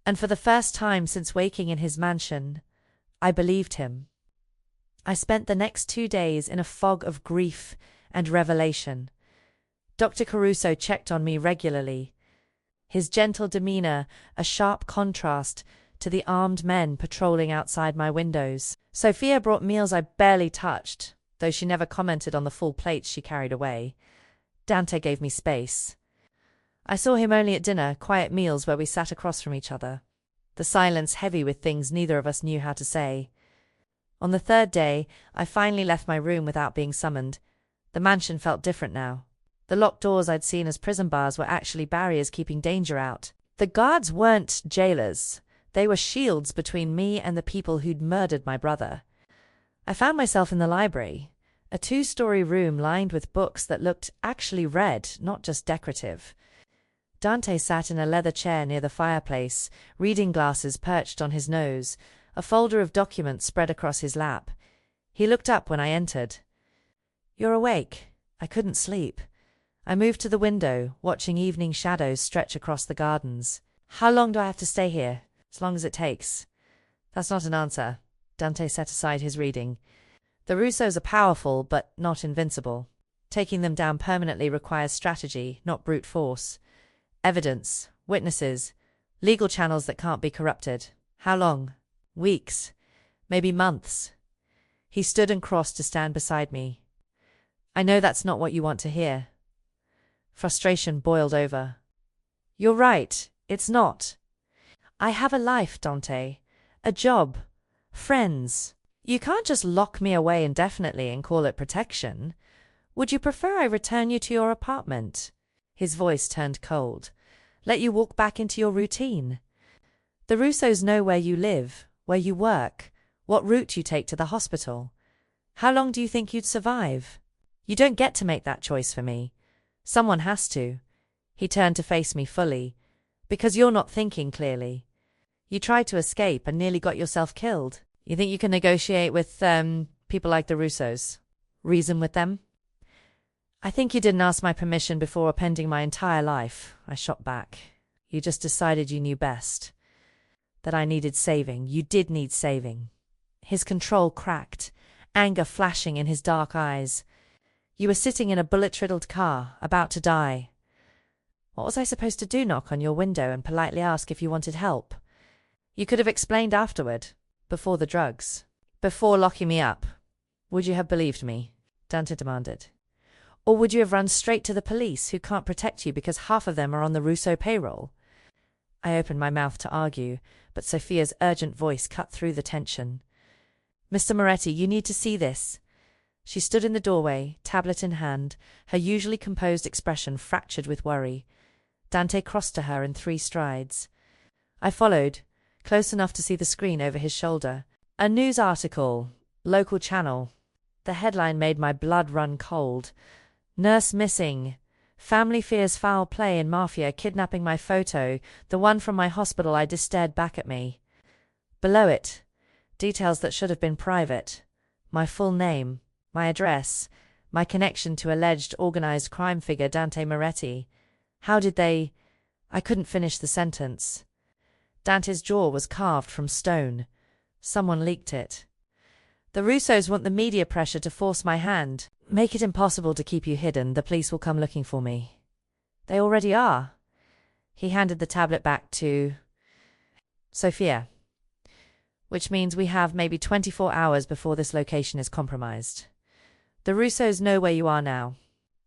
[SPEAKER 1] And for the first time since waking in his mansion, I believed him. I spent the next 2 days in a fog of grief and revelation. Dr. Caruso checked on me regularly, his gentle demeanor a sharp contrast to the armed men patrolling outside my windows. Sophia brought meals I barely touched, though she never commented on the full plates she carried away. Dante gave me space. I saw him only at dinner, quiet meals where we sat across from each other, the silence heavy with things neither of us knew how to say. On the 3rd day, I finally left my room without being summoned. The mansion felt different now. The locked doors I'd seen as prison bars were actually barriers keeping danger out. The guards weren't jailers. They were shields between me and the people who'd murdered my brother. I found myself in the library, a 2-story room lined with books that looked actually read, not just decorative. Dante sat in a leather chair near the fireplace, reading glasses perched on his nose, a folder of documents spread across his lap. He looked up when I entered. "You're awake." I couldn't sleep. I moved to the window, watching evening shadows stretch across the gardens. "How long do I have to stay here?" "As long as it takes." "That's not an answer." Dante set aside his reading. "The Russos are powerful, but not invincible. Taking them down permanently requires strategy, not brute force. Evidence, witnesses, legal channels that can't be corrupted. How long? Weeks. Maybe months." He stood and crossed to stand beside me. "I know that's not what you want to hear." Frustration boiled over. "You're right, it's not. I have a life, Dante. A job. Friends. You can't just lock me away indefinitely and call it protection. Would you prefer I return you to your apartment?" His voice turned cold. "Let you walk back into your routine? The Russos know where you live, where you work, what route you take to the hospital. How long do you think you'd survive? You don't get to make that choice for me. Someone has to." He turned to face me fully. "Because you're not thinking clearly. You tried to escape and nearly got yourself killed. You think you can negotiate with, people like the Russos? Reason with them?" "I think you didn't ask my permission before appending my entire life," I shot back. "You just decided you knew best. That I needed saving. You did need saving." His control cracked, anger flashing in his dark eyes. "You were sitting in a bullet-riddled car, about to die. What was I supposed to do, knock on your window and politely ask if you wanted help? You could have explained afterward, before the drugs, before locking me up. Would you have believed me?" Dante demanded. "Or would you have run straight to the police, who can't protect you because half of them are on the Russo payroll?" I opened my mouth to argue, but Sophia's urgent voice cut through the tension. "Mr. Moretti, you need to see this." She stood in the doorway, tablet in hand, her usually composed expression fractured with worry. Dante crossed to her in 3 strides. I followed, close enough to see the screen over his shoulder. A news article, local channel. The headline made my blood run cold. "Nurse missing. Family fears foul play in Mafia kidnapping my photo, the one from my hospital ID stared back at me." Below it, details that should have been private. My full name, my address, my connection to alleged organized crime figure Dante Moretti. How did they... I couldn't finish the sentence. Dante's jaw was carved from stone. Someone leaked it. "The Russos want the media pressure to force my hand. Make it impossible to keep you hidden. The police will come looking for me." "They already are." He handed the tablet back to Sophia. "Which means we have maybe 24 hours before this location is compromised. The Russos know where you are now.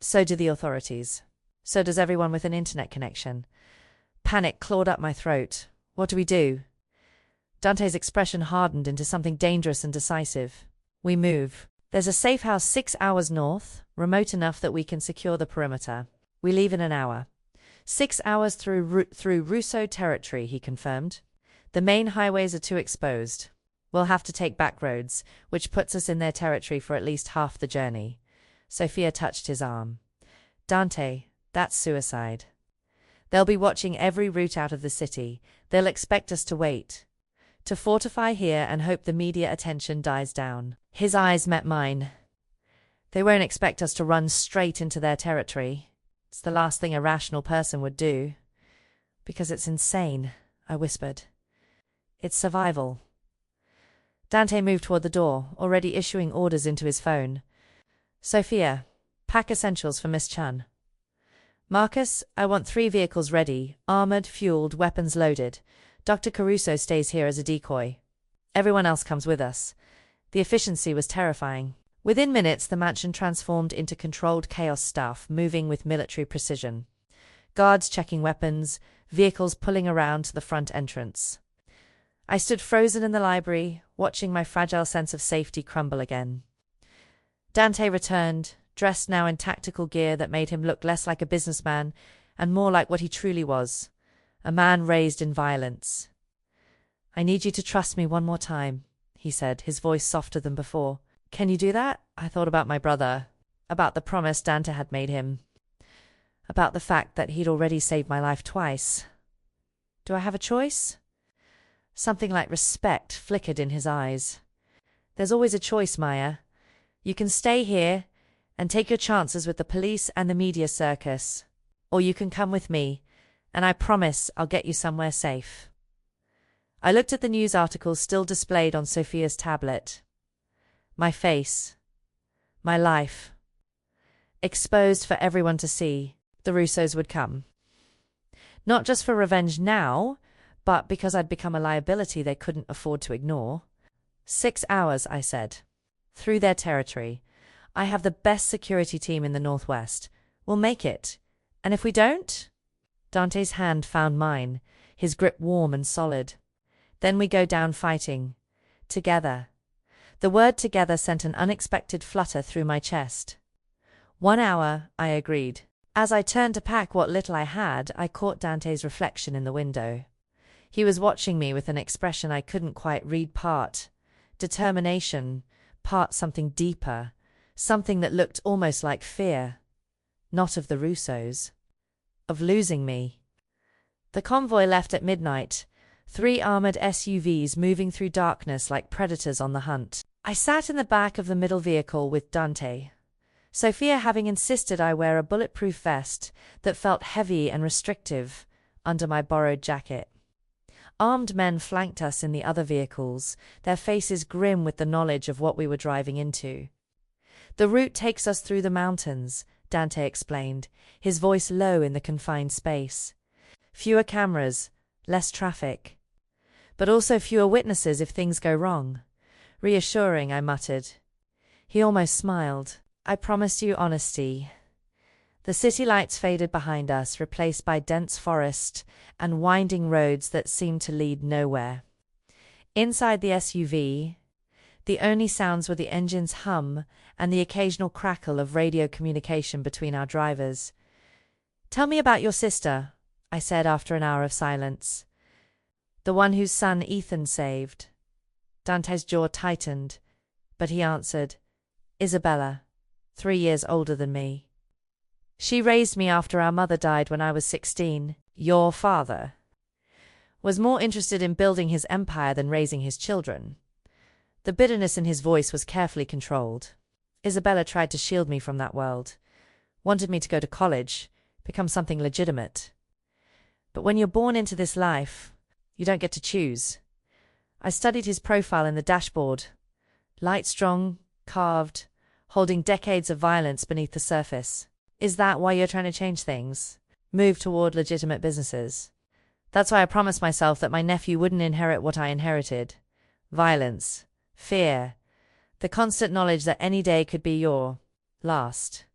[SPEAKER 1] So do the authorities. So does everyone with an internet connection." Panic clawed up my throat. "What do we do?" Dante's expression hardened into something dangerous and decisive. "We move. There's a safe house 6 hours north, remote enough that we can secure the perimeter. We leave in an hour. 6 hours through Russo territory," he confirmed. "The main highways are too exposed. We'll have to take back roads, which puts us in their territory for at least half the journey." Sophia touched his arm. "Dante, that's suicide. They'll be watching every route out of the city. They'll expect us to wait. To fortify here and hope the media attention dies down." His eyes met mine. "They won't expect us to run straight into their territory. It's the last thing a rational person would do." "Because it's insane," I whispered. "It's survival." Dante moved toward the door, already issuing orders into his phone. "Sophia, pack essentials for Miss Chan. Marcus, I want 3 vehicles ready, armored, fueled, weapons loaded. Dr. Caruso stays here as a decoy. Everyone else comes with us." The efficiency was terrifying. Within minutes, the mansion transformed into controlled chaos stuff, moving with military precision. Guards checking weapons, vehicles pulling around to the front entrance. I stood frozen in the library, watching my fragile sense of safety crumble again. Dante returned, dressed now in tactical gear that made him look less like a businessman and more like what he truly was, a man raised in violence. "I need you to trust me one more time," he said, his voice softer than before. "Can you do that?" I thought about my brother, about the promise Dante had made him, about the fact that he'd already saved my life twice. "Do I have a choice?" Something like respect flickered in his eyes. "There's always a choice, Maya. You can stay here and take your chances with the police and the media circus. Or you can come with me, and I promise I'll get you somewhere safe." I looked at the news articles still displayed on Sophia's tablet. My face. My life. Exposed for everyone to see. The Russos would come. Not just for revenge now, but because I'd become a liability they couldn't afford to ignore. 6 hours, I said. Through their territory. I have the best security team in the Northwest. We'll make it. And if we don't? Dante's hand found mine, his grip warm and solid. Then we go down fighting. Together. The word together sent an unexpected flutter through my chest. 1 hour, I agreed. As I turned to pack what little I had, I caught Dante's reflection in the window. He was watching me with an expression I couldn't quite read, part determination, part something deeper, something that looked almost like fear. Not of the Russos. Of losing me. The convoy left at midnight, 3 armored SUVs moving through darkness like predators on the hunt. I sat in the back of the middle vehicle with Dante, Sophia having insisted I wear a bulletproof vest that felt heavy and restrictive under my borrowed jacket. Armed men flanked us in the other vehicles, their faces grim with the knowledge of what we were driving into. "The route takes us through the mountains," Dante explained, his voice low in the confined space. "Fewer cameras, less traffic. But also fewer witnesses if things go wrong." "Reassuring," I muttered. He almost smiled. "I promised you honesty." The city lights faded behind us, replaced by dense forest and winding roads that seemed to lead nowhere. Inside the SUV, the only sounds were the engine's hum and the occasional crackle of radio communication between our drivers. "Tell me about your sister," I said after an hour of silence. "The one whose son Ethan saved." Dante's jaw tightened, but he answered, "Isabella, 3 years older than me. She raised me after our mother died when I was 16. Your father was more interested in building his empire than raising his children." The bitterness in his voice was carefully controlled. "Isabella tried to shield me from that world, wanted me to go to college, become something legitimate. But when you're born into this life, you don't get to choose." I studied his profile in the dashboard. Light, strong, carved, holding decades of violence beneath the surface. "Is that why you're trying to change things? Move toward legitimate businesses?" "That's why I promised myself that my nephew wouldn't inherit what I inherited. Violence. Fear. The constant knowledge that any day could be your last."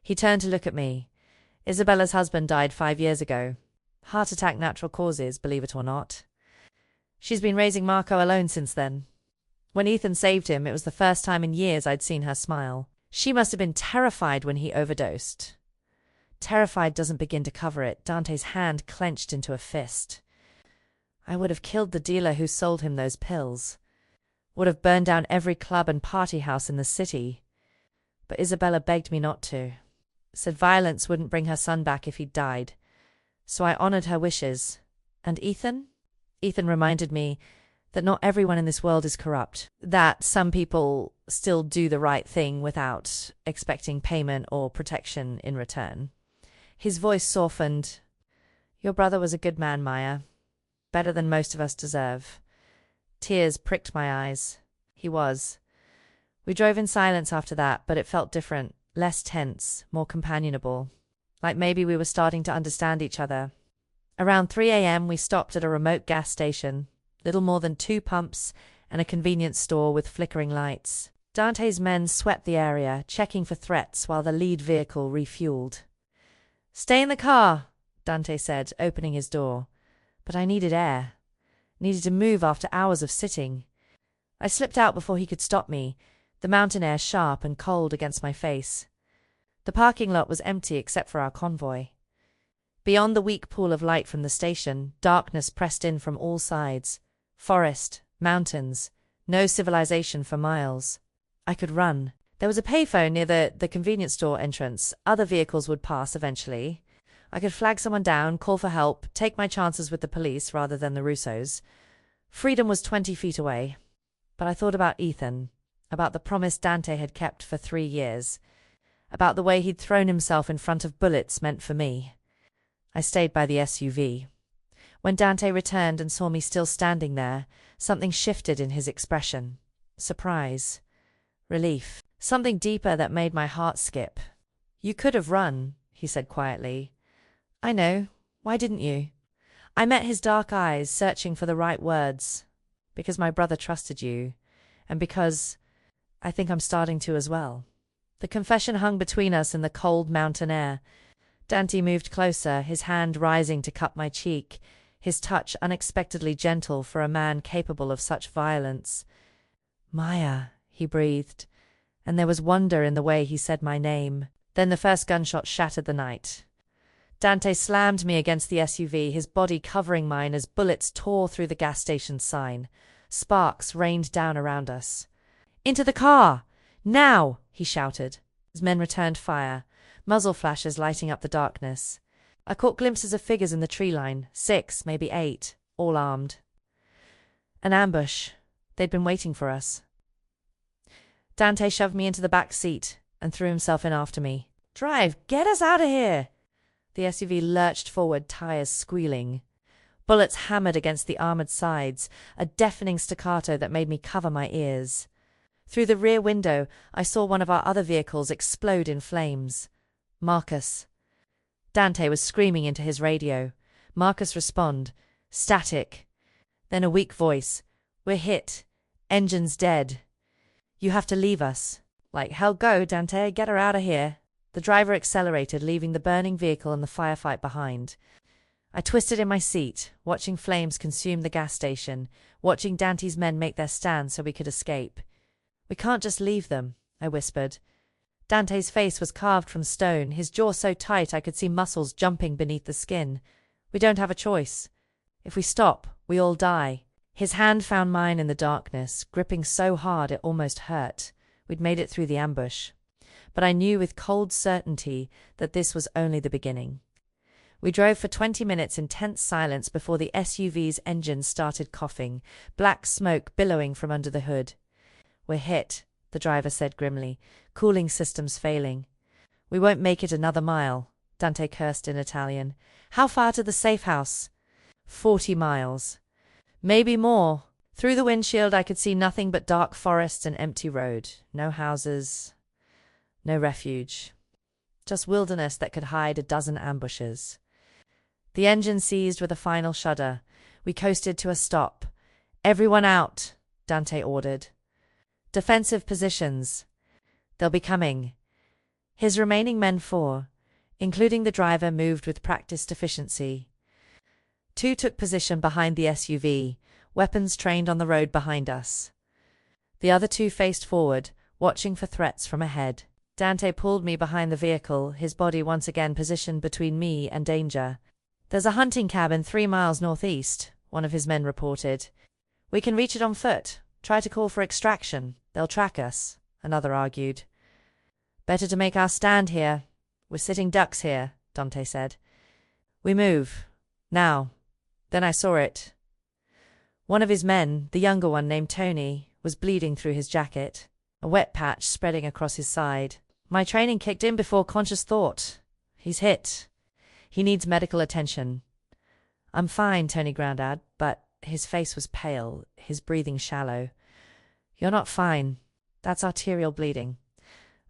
[SPEAKER 1] He turned to look at me. "Isabella's husband died 5 years ago. Heart attack, natural causes, believe it or not. She's been raising Marco alone since then. When Ethan saved him, it was the first time in years I'd seen her smile. She must have been terrified when he overdosed." Terrified doesn't begin to cover it. Dante's hand clenched into a fist. "I would have killed the dealer who sold him those pills. Would have burned down every club and party house in the city. But Isabella begged me not to. Said violence wouldn't bring her son back if he'd died. So I honored her wishes. And Ethan? Ethan reminded me that not everyone in this world is corrupt. That some people still do the right thing without expecting payment or protection in return." His voice softened. "Your brother was a good man, Maya. Better than most of us deserve." Tears pricked my eyes. He was. We drove in silence after that, but it felt different, less tense, more companionable. Like maybe we were starting to understand each other. Around 3 a.m. we stopped at a remote gas station, little more than 2 pumps and a convenience store with flickering lights. Dante's men swept the area, checking for threats while the lead vehicle refueled. "Stay in the car," Dante said, opening his door. But I needed air. Needed to move after hours of sitting. I slipped out before he could stop me, the mountain air sharp and cold against my face. The parking lot was empty except for our convoy. Beyond the weak pool of light from the station, darkness pressed in from all sides. Forest, mountains, no civilization for miles. I could run. There was a payphone near the convenience store entrance. Other vehicles would pass eventually. I could flag someone down, call for help, take my chances with the police rather than the Russos. Freedom was 20 feet away, but I thought about Ethan, about the promise Dante had kept for 3 years, about the way he'd thrown himself in front of bullets meant for me. I stayed by the SUV. When Dante returned and saw me still standing there, something shifted in his expression. Surprise. Relief. Something deeper that made my heart skip. "You could have run," he said quietly. "I know. Why didn't you?" I met his dark eyes, searching for the right words. "Because my brother trusted you, and because I think I'm starting to as well." The confession hung between us in the cold mountain air. Dante moved closer, his hand rising to cup my cheek, his touch unexpectedly gentle for a man capable of such violence. "Maya," he breathed, and there was wonder in the way he said my name. Then the first gunshot shattered the night. Dante slammed me against the SUV, his body covering mine as bullets tore through the gas station sign. Sparks rained down around us. "Into the car! Now!" he shouted. His men returned fire, muzzle flashes lighting up the darkness. I caught glimpses of figures in the tree line, 6, maybe 8, all armed. An ambush. They'd been waiting for us. Dante shoved me into the back seat and threw himself in after me. "Drive! Get us out of here!" The SUV lurched forward, tires squealing. Bullets hammered against the armored sides, a deafening staccato that made me cover my ears. Through the rear window, I saw one of our other vehicles explode in flames. Marcus. Dante was screaming into his radio. Marcus respond. Static. Then a weak voice. "We're hit. Engine's dead. You have to leave us." "Like hell go, Dante. Get her out of here." The driver accelerated, leaving the burning vehicle and the firefight behind. I twisted in my seat, watching flames consume the gas station, watching Dante's men make their stand so we could escape. "We can't just leave them," I whispered. Dante's face was carved from stone, his jaw so tight I could see muscles jumping beneath the skin. "We don't have a choice. If we stop, we all die." His hand found mine in the darkness, gripping so hard it almost hurt. We'd made it through the ambush. But I knew with cold certainty that this was only the beginning. We drove for 20 minutes in tense silence before the SUV's engine started coughing, black smoke billowing from under the hood. "We're hit," the driver said grimly, "cooling systems failing." "We won't make it another mile," Dante cursed in Italian. "How far to the safe house?" 40 miles. Maybe more. Through the windshield I could see nothing but dark forest and empty road. No houses. No refuge. Just wilderness that could hide a dozen ambushes. The engine seized with a final shudder. We coasted to a stop. "Everyone out," Dante ordered. "Defensive positions. They'll be coming." His remaining men, 4, including the driver, moved with practiced efficiency. 2 took position behind the SUV, weapons trained on the road behind us. The other 2 faced forward, watching for threats from ahead. Dante pulled me behind the vehicle, his body once again positioned between me and danger. "There's a hunting cabin 3 miles northeast," one of his men reported. "We can reach it on foot. Try to call for extraction. They'll track us," another argued. "Better to make our stand here. We're sitting ducks here," Dante said. "We move. Now." Then I saw it. One of his men, the younger one named Tony, was bleeding through his jacket, a wet patch spreading across his side. My training kicked in before conscious thought. "He's hit. He needs medical attention." "I'm fine," Tony grounded, but his face was pale, his breathing shallow. "You're not fine. That's arterial bleeding."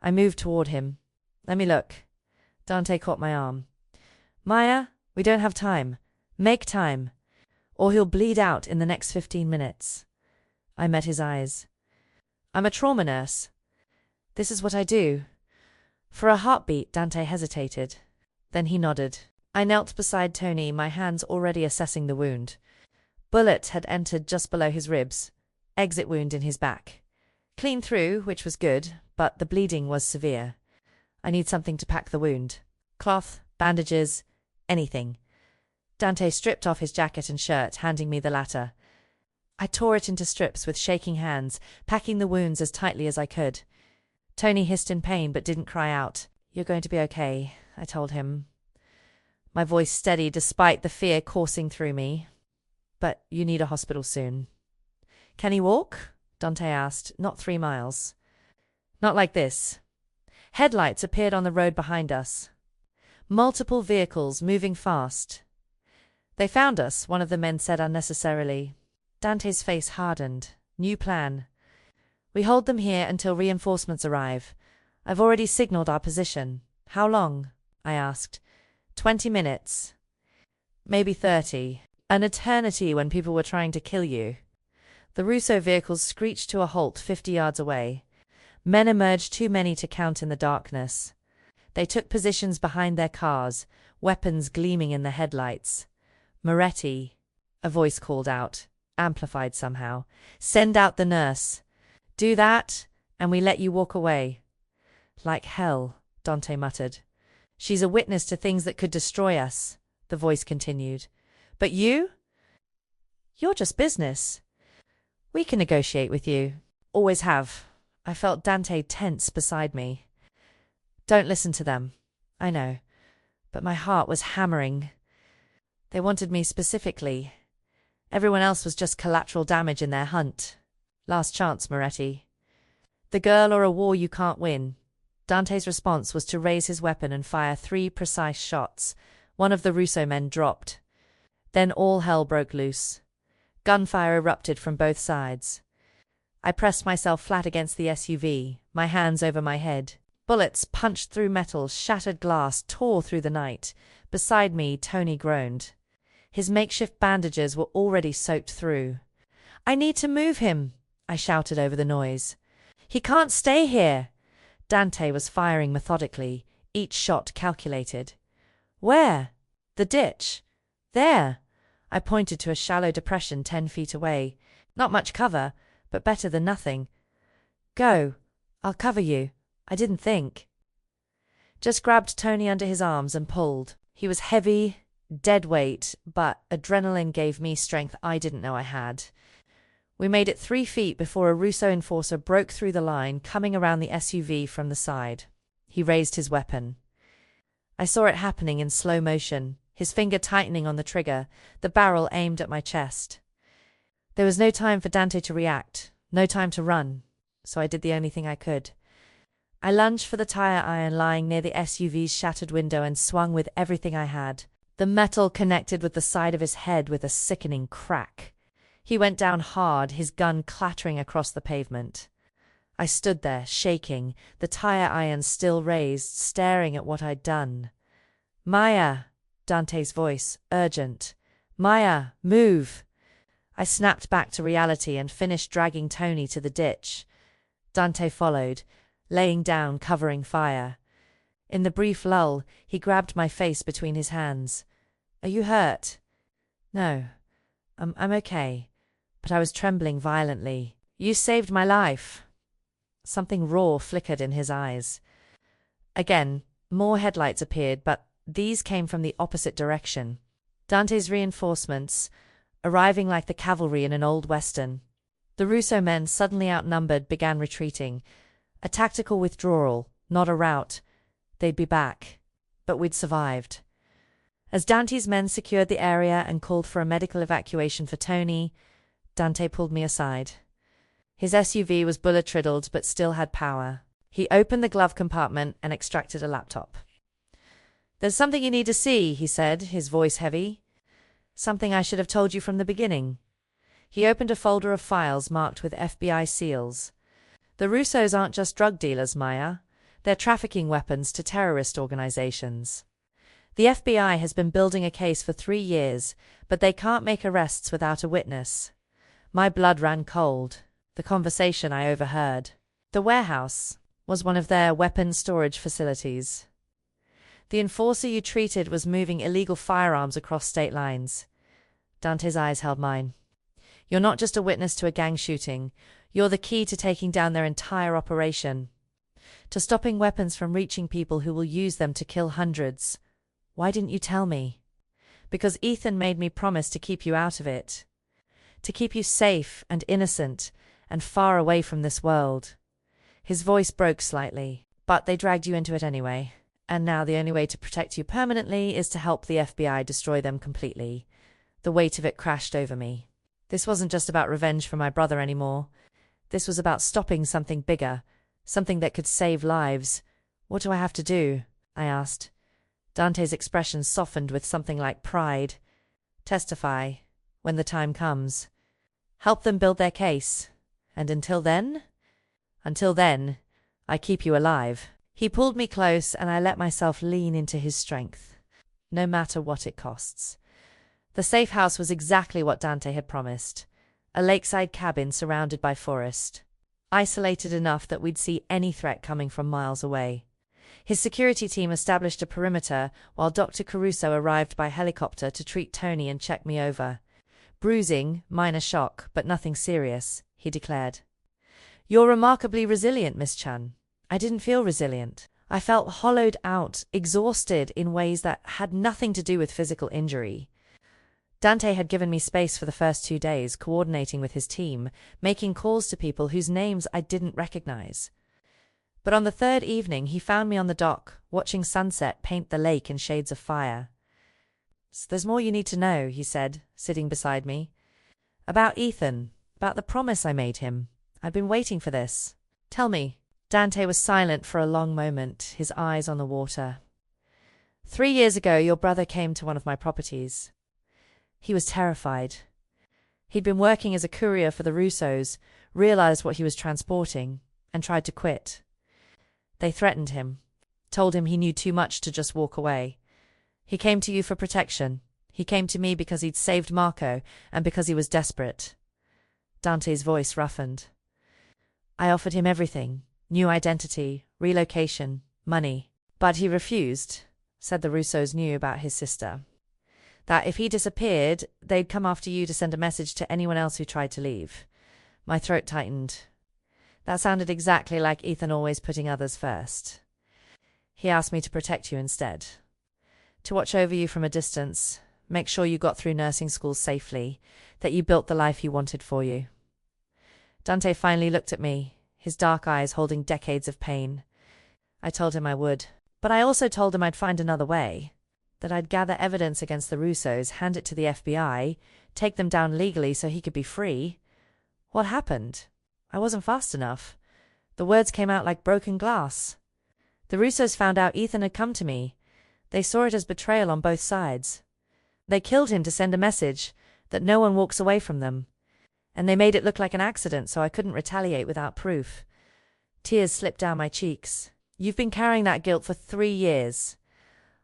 [SPEAKER 1] I moved toward him. "Let me look." Dante caught my arm. "Maya, we don't have time. Make time, or he'll bleed out in the next 15 minutes. I met his eyes. "I'm a trauma nurse. This is what I do." For a heartbeat, Dante hesitated. Then he nodded. I knelt beside Tony, my hands already assessing the wound. Bullet had entered just below his ribs. Exit wound in his back. Clean through, which was good, but the bleeding was severe. I need something to pack the wound. Cloth, bandages, anything. Dante stripped off his jacket and shirt, handing me the latter. I tore it into strips with shaking hands, packing the wounds as tightly as I could. Tony hissed in pain but didn't cry out. "You're going to be okay," I told him. My voice steady despite the fear coursing through me. "But you need a hospital soon." Can he walk? Dante asked. Not 3 miles. Not like this. Headlights appeared on the road behind us. Multiple vehicles moving fast. They found us, one of the men said unnecessarily. Dante's face hardened. New plan. We hold them here until reinforcements arrive. I've already signaled our position. How long? I asked. 20 minutes. Maybe 30. An eternity when people were trying to kill you. The Russo vehicles screeched to a halt 50 yards away. Men emerged, too many to count in the darkness. They took positions behind their cars, weapons gleaming in the headlights. Moretti, a voice called out, amplified somehow. Send out the nurse. Do that, and we let you walk away. Like hell, Dante muttered. She's a witness to things that could destroy us, the voice continued. But you? You're just business. We can negotiate with you. Always have. I felt Dante tense beside me. Don't listen to them. I know. But my heart was hammering. They wanted me specifically. Everyone else was just collateral damage in their hunt. Last chance, Moretti. The girl or a war you can't win. Dante's response was to raise his weapon and fire 3 precise shots. One of the Russo men dropped. Then all hell broke loose. Gunfire erupted from both sides. I pressed myself flat against the SUV, my hands over my head. Bullets punched through metal, shattered glass, tore through the night. Beside me, Tony groaned. His makeshift bandages were already soaked through. I need to move him, I shouted over the noise. He can't stay here. Dante was firing methodically, each shot calculated. Where? The ditch. There. I pointed to a shallow depression 10 feet away. Not much cover, but better than nothing. Go. I'll cover you. I didn't think. Just grabbed Tony under his arms and pulled. He was heavy, dead weight, but adrenaline gave me strength I didn't know I had. We made it 3 feet before a Russo enforcer broke through the line, coming around the SUV from the side. He raised his weapon. I saw it happening in slow motion, his finger tightening on the trigger, the barrel aimed at my chest. There was no time for Dante to react, no time to run, so I did the only thing I could. I lunged for the tire iron lying near the SUV's shattered window and swung with everything I had. The metal connected with the side of his head with a sickening crack. He went down hard, his gun clattering across the pavement. I stood there, shaking, the tire iron still raised, staring at what I'd done. Maya, Dante's voice, urgent. Maya, move! I snapped back to reality and finished dragging Tony to the ditch. Dante followed, laying down, covering fire. In the brief lull, he grabbed my face between his hands. Are you hurt? No. I'm okay. But I was trembling violently. You saved my life. Something raw flickered in his eyes. Again, more headlights appeared, but these came from the opposite direction. Dante's reinforcements, arriving like the cavalry in an old western. The Russo men, suddenly outnumbered, began retreating. A tactical withdrawal, not a rout. They'd be back. But we'd survived. As Dante's men secured the area and called for a medical evacuation for Tony, Dante pulled me aside. His SUV was bullet-riddled but still had power. He opened the glove compartment and extracted a laptop. There's something you need to see, he said, his voice heavy. Something I should have told you from the beginning. He opened a folder of files marked with FBI seals. The Russos aren't just drug dealers, Maya. They're trafficking weapons to terrorist organizations. The FBI has been building a case for 3 years, but they can't make arrests without a witness. My blood ran cold. The conversation I overheard. The warehouse was one of their weapons storage facilities. The enforcer you treated was moving illegal firearms across state lines. Dante's eyes held mine. You're not just a witness to a gang shooting. You're the key to taking down their entire operation. To stopping weapons from reaching people who will use them to kill hundreds. Why didn't you tell me? Because Ethan made me promise to keep you out of it. To keep you safe and innocent and far away from this world. His voice broke slightly, but they dragged you into it anyway. And now the only way to protect you permanently is to help the FBI destroy them completely. The weight of it crashed over me. This wasn't just about revenge for my brother anymore. This was about stopping something bigger, something that could save lives. What do I have to do? I asked. Dante's expression softened with something like pride. Testify, when the time comes. Help them build their case. And until then? Until then, I keep you alive. He pulled me close and I let myself lean into his strength, no matter what it costs. The safe house was exactly what Dante had promised. A lakeside cabin surrounded by forest, isolated enough that we'd see any threat coming from miles away. His security team established a perimeter while Dr. Caruso arrived by helicopter to treat Tony and check me over. Bruising, minor shock, but nothing serious, he declared. You're remarkably resilient, Miss Chan. I didn't feel resilient. I felt hollowed out, exhausted in ways that had nothing to do with physical injury. Dante had given me space for the first 2 days, coordinating with his team, making calls to people whose names I didn't recognize. But on the third evening, he found me on the dock, watching sunset paint the lake in shades of fire. So there's more you need to know, he said, sitting beside me. About Ethan, about the promise I made him. I'd been waiting for this. Tell me. Dante was silent for a long moment, his eyes on the water. 3 years ago, your brother came to one of my properties. He was terrified. He'd been working as a courier for the Russos, realized what he was transporting, and tried to quit. They threatened him, told him he knew too much to just walk away. He came to you for protection. He came to me because he'd saved Marco and because he was desperate. Dante's voice roughened. I offered him everything, new identity, relocation, money. But he refused, said the Russos knew about his sister. That if he disappeared, they'd come after you to send a message to anyone else who tried to leave. My throat tightened. That sounded exactly like Ethan always putting others first. He asked me to protect you instead. To watch over you from a distance, make sure you got through nursing school safely, that you built the life he wanted for you. Dante finally looked at me, his dark eyes holding decades of pain. I told him I would, but I also told him I'd find another way, that I'd gather evidence against the Russos, hand it to the FBI, take them down legally so he could be free. What happened? I wasn't fast enough. The words came out like broken glass. The Russos found out Ethan had come to me. They saw it as betrayal on both sides. They killed him to send a message that no one walks away from them. And they made it look like an accident so I couldn't retaliate without proof. Tears slipped down my cheeks. You've been carrying that guilt for 3 years.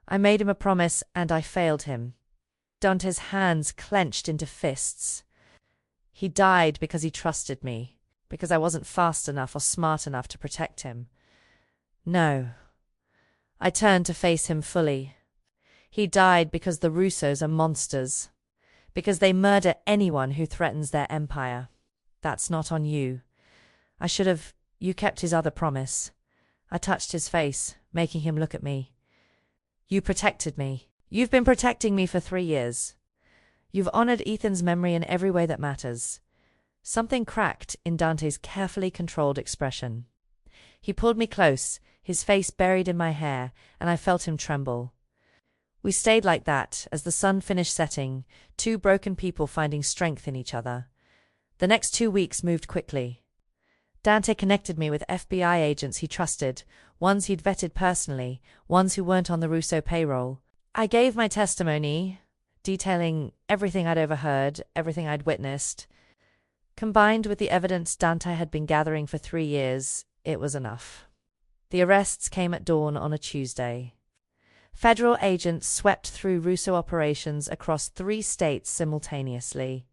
[SPEAKER 1] I made him a promise and I failed him. Dante's hands clenched into fists. He died because he trusted me, because I wasn't fast enough or smart enough to protect him. No. I turned to face him fully. He died because the Russos are monsters, because they murder anyone who threatens their empire. That's not on you. You kept his other promise. I touched his face, making him look at me. You protected me. You've been protecting me for 3 years. You've honored Ethan's memory in every way that matters. Something cracked in Dante's carefully controlled expression. He pulled me close, his face buried in my hair, and I felt him tremble. We stayed like that as the sun finished setting, 2 broken people finding strength in each other. The next 2 weeks moved quickly. Dante connected me with FBI agents he trusted, ones he'd vetted personally, ones who weren't on the Russo payroll. I gave my testimony, detailing everything I'd overheard, everything I'd witnessed. Combined with the evidence Dante had been gathering for 3 years, it was enough. The arrests came at dawn on a Tuesday. Federal agents swept through Russo operations across 3 states simultaneously.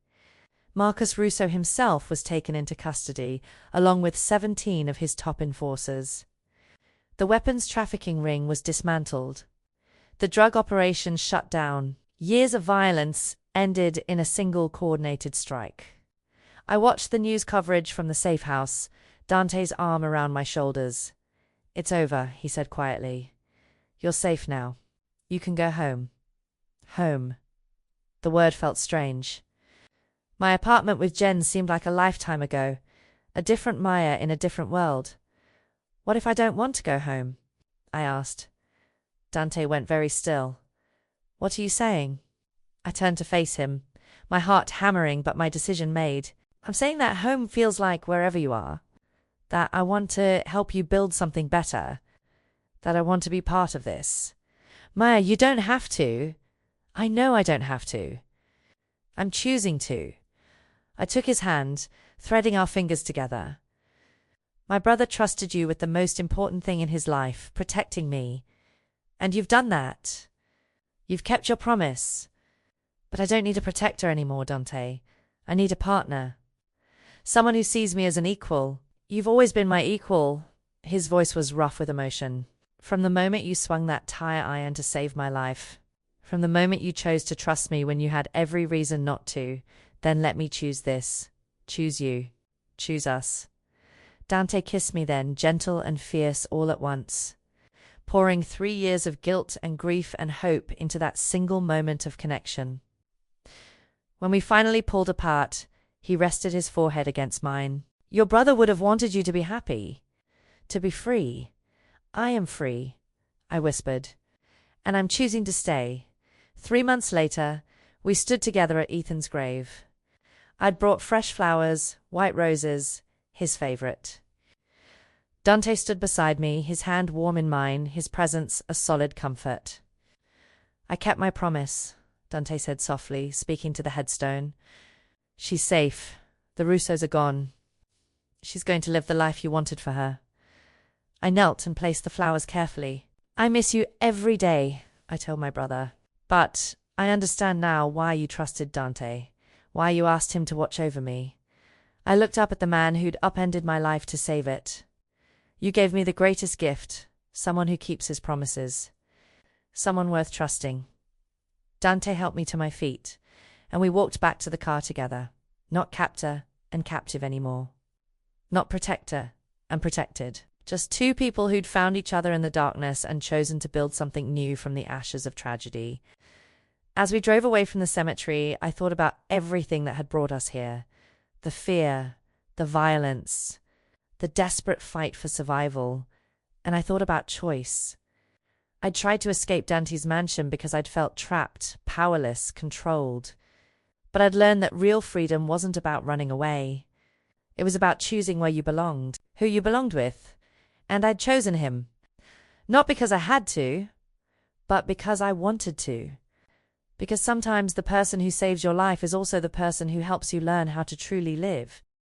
[SPEAKER 1] Marcus Russo himself was taken into custody, along with 17 of his top enforcers. The weapons trafficking ring was dismantled. The drug operation shut down. Years of violence ended in a single coordinated strike. I watched the news coverage from the safe house, Dante's arm around my shoulders. It's over, he said quietly. You're safe now. You can go home. Home. The word felt strange. My apartment with Jen seemed like a lifetime ago, a different Maya in a different world. What if I don't want to go home? I asked. Dante went very still. What are you saying? I turned to face him, my heart hammering but my decision made. I'm saying that home feels like wherever you are, that I want to help you build something better, that I want to be part of this. Maya, you don't have to. I know I don't have to. I'm choosing to. I took his hand, threading our fingers together. My brother trusted you with the most important thing in his life, protecting me. And you've done that. You've kept your promise. But I don't need a protector anymore, Dante. I need a partner. Someone who sees me as an equal. You've always been my equal. His voice was rough with emotion. From the moment you swung that tire iron to save my life. From the moment you chose to trust me when you had every reason not to. Then let me choose this. Choose you. Choose us. Dante kissed me then, gentle and fierce all at once, pouring 3 years of guilt and grief and hope into that single moment of connection. When we finally pulled apart, he rested his forehead against mine. Your brother would have wanted you to be happy, to be free. I am free, I whispered, and I'm choosing to stay. 3 months later, we stood together at Ethan's grave. I'd brought fresh flowers, white roses, his favorite. Dante stood beside me, his hand warm in mine, his presence a solid comfort. I kept my promise, Dante said softly, speaking to the headstone. She's safe. The Russos are gone. She's going to live the life you wanted for her. I knelt and placed the flowers carefully. I miss you every day, I told my brother. But I understand now why you trusted Dante, why you asked him to watch over me. I looked up at the man who'd upended my life to save it. You gave me the greatest gift, someone who keeps his promises. Someone worth trusting. Dante helped me to my feet, and we walked back to the car together, not captor and captive anymore. Not protector and protected. Just two people who'd found each other in the darkness and chosen to build something new from the ashes of tragedy. As we drove away from the cemetery, I thought about everything that had brought us here. The fear, the violence, the desperate fight for survival, and I thought about choice. I'd tried to escape Dante's mansion because I'd felt trapped, powerless, controlled. But I'd learned that real freedom wasn't about running away. It was about choosing where you belonged, who you belonged with, and I'd chosen him. Not because I had to, but because I wanted to. Because sometimes the person who saves your life is also the person who helps you learn how to truly live.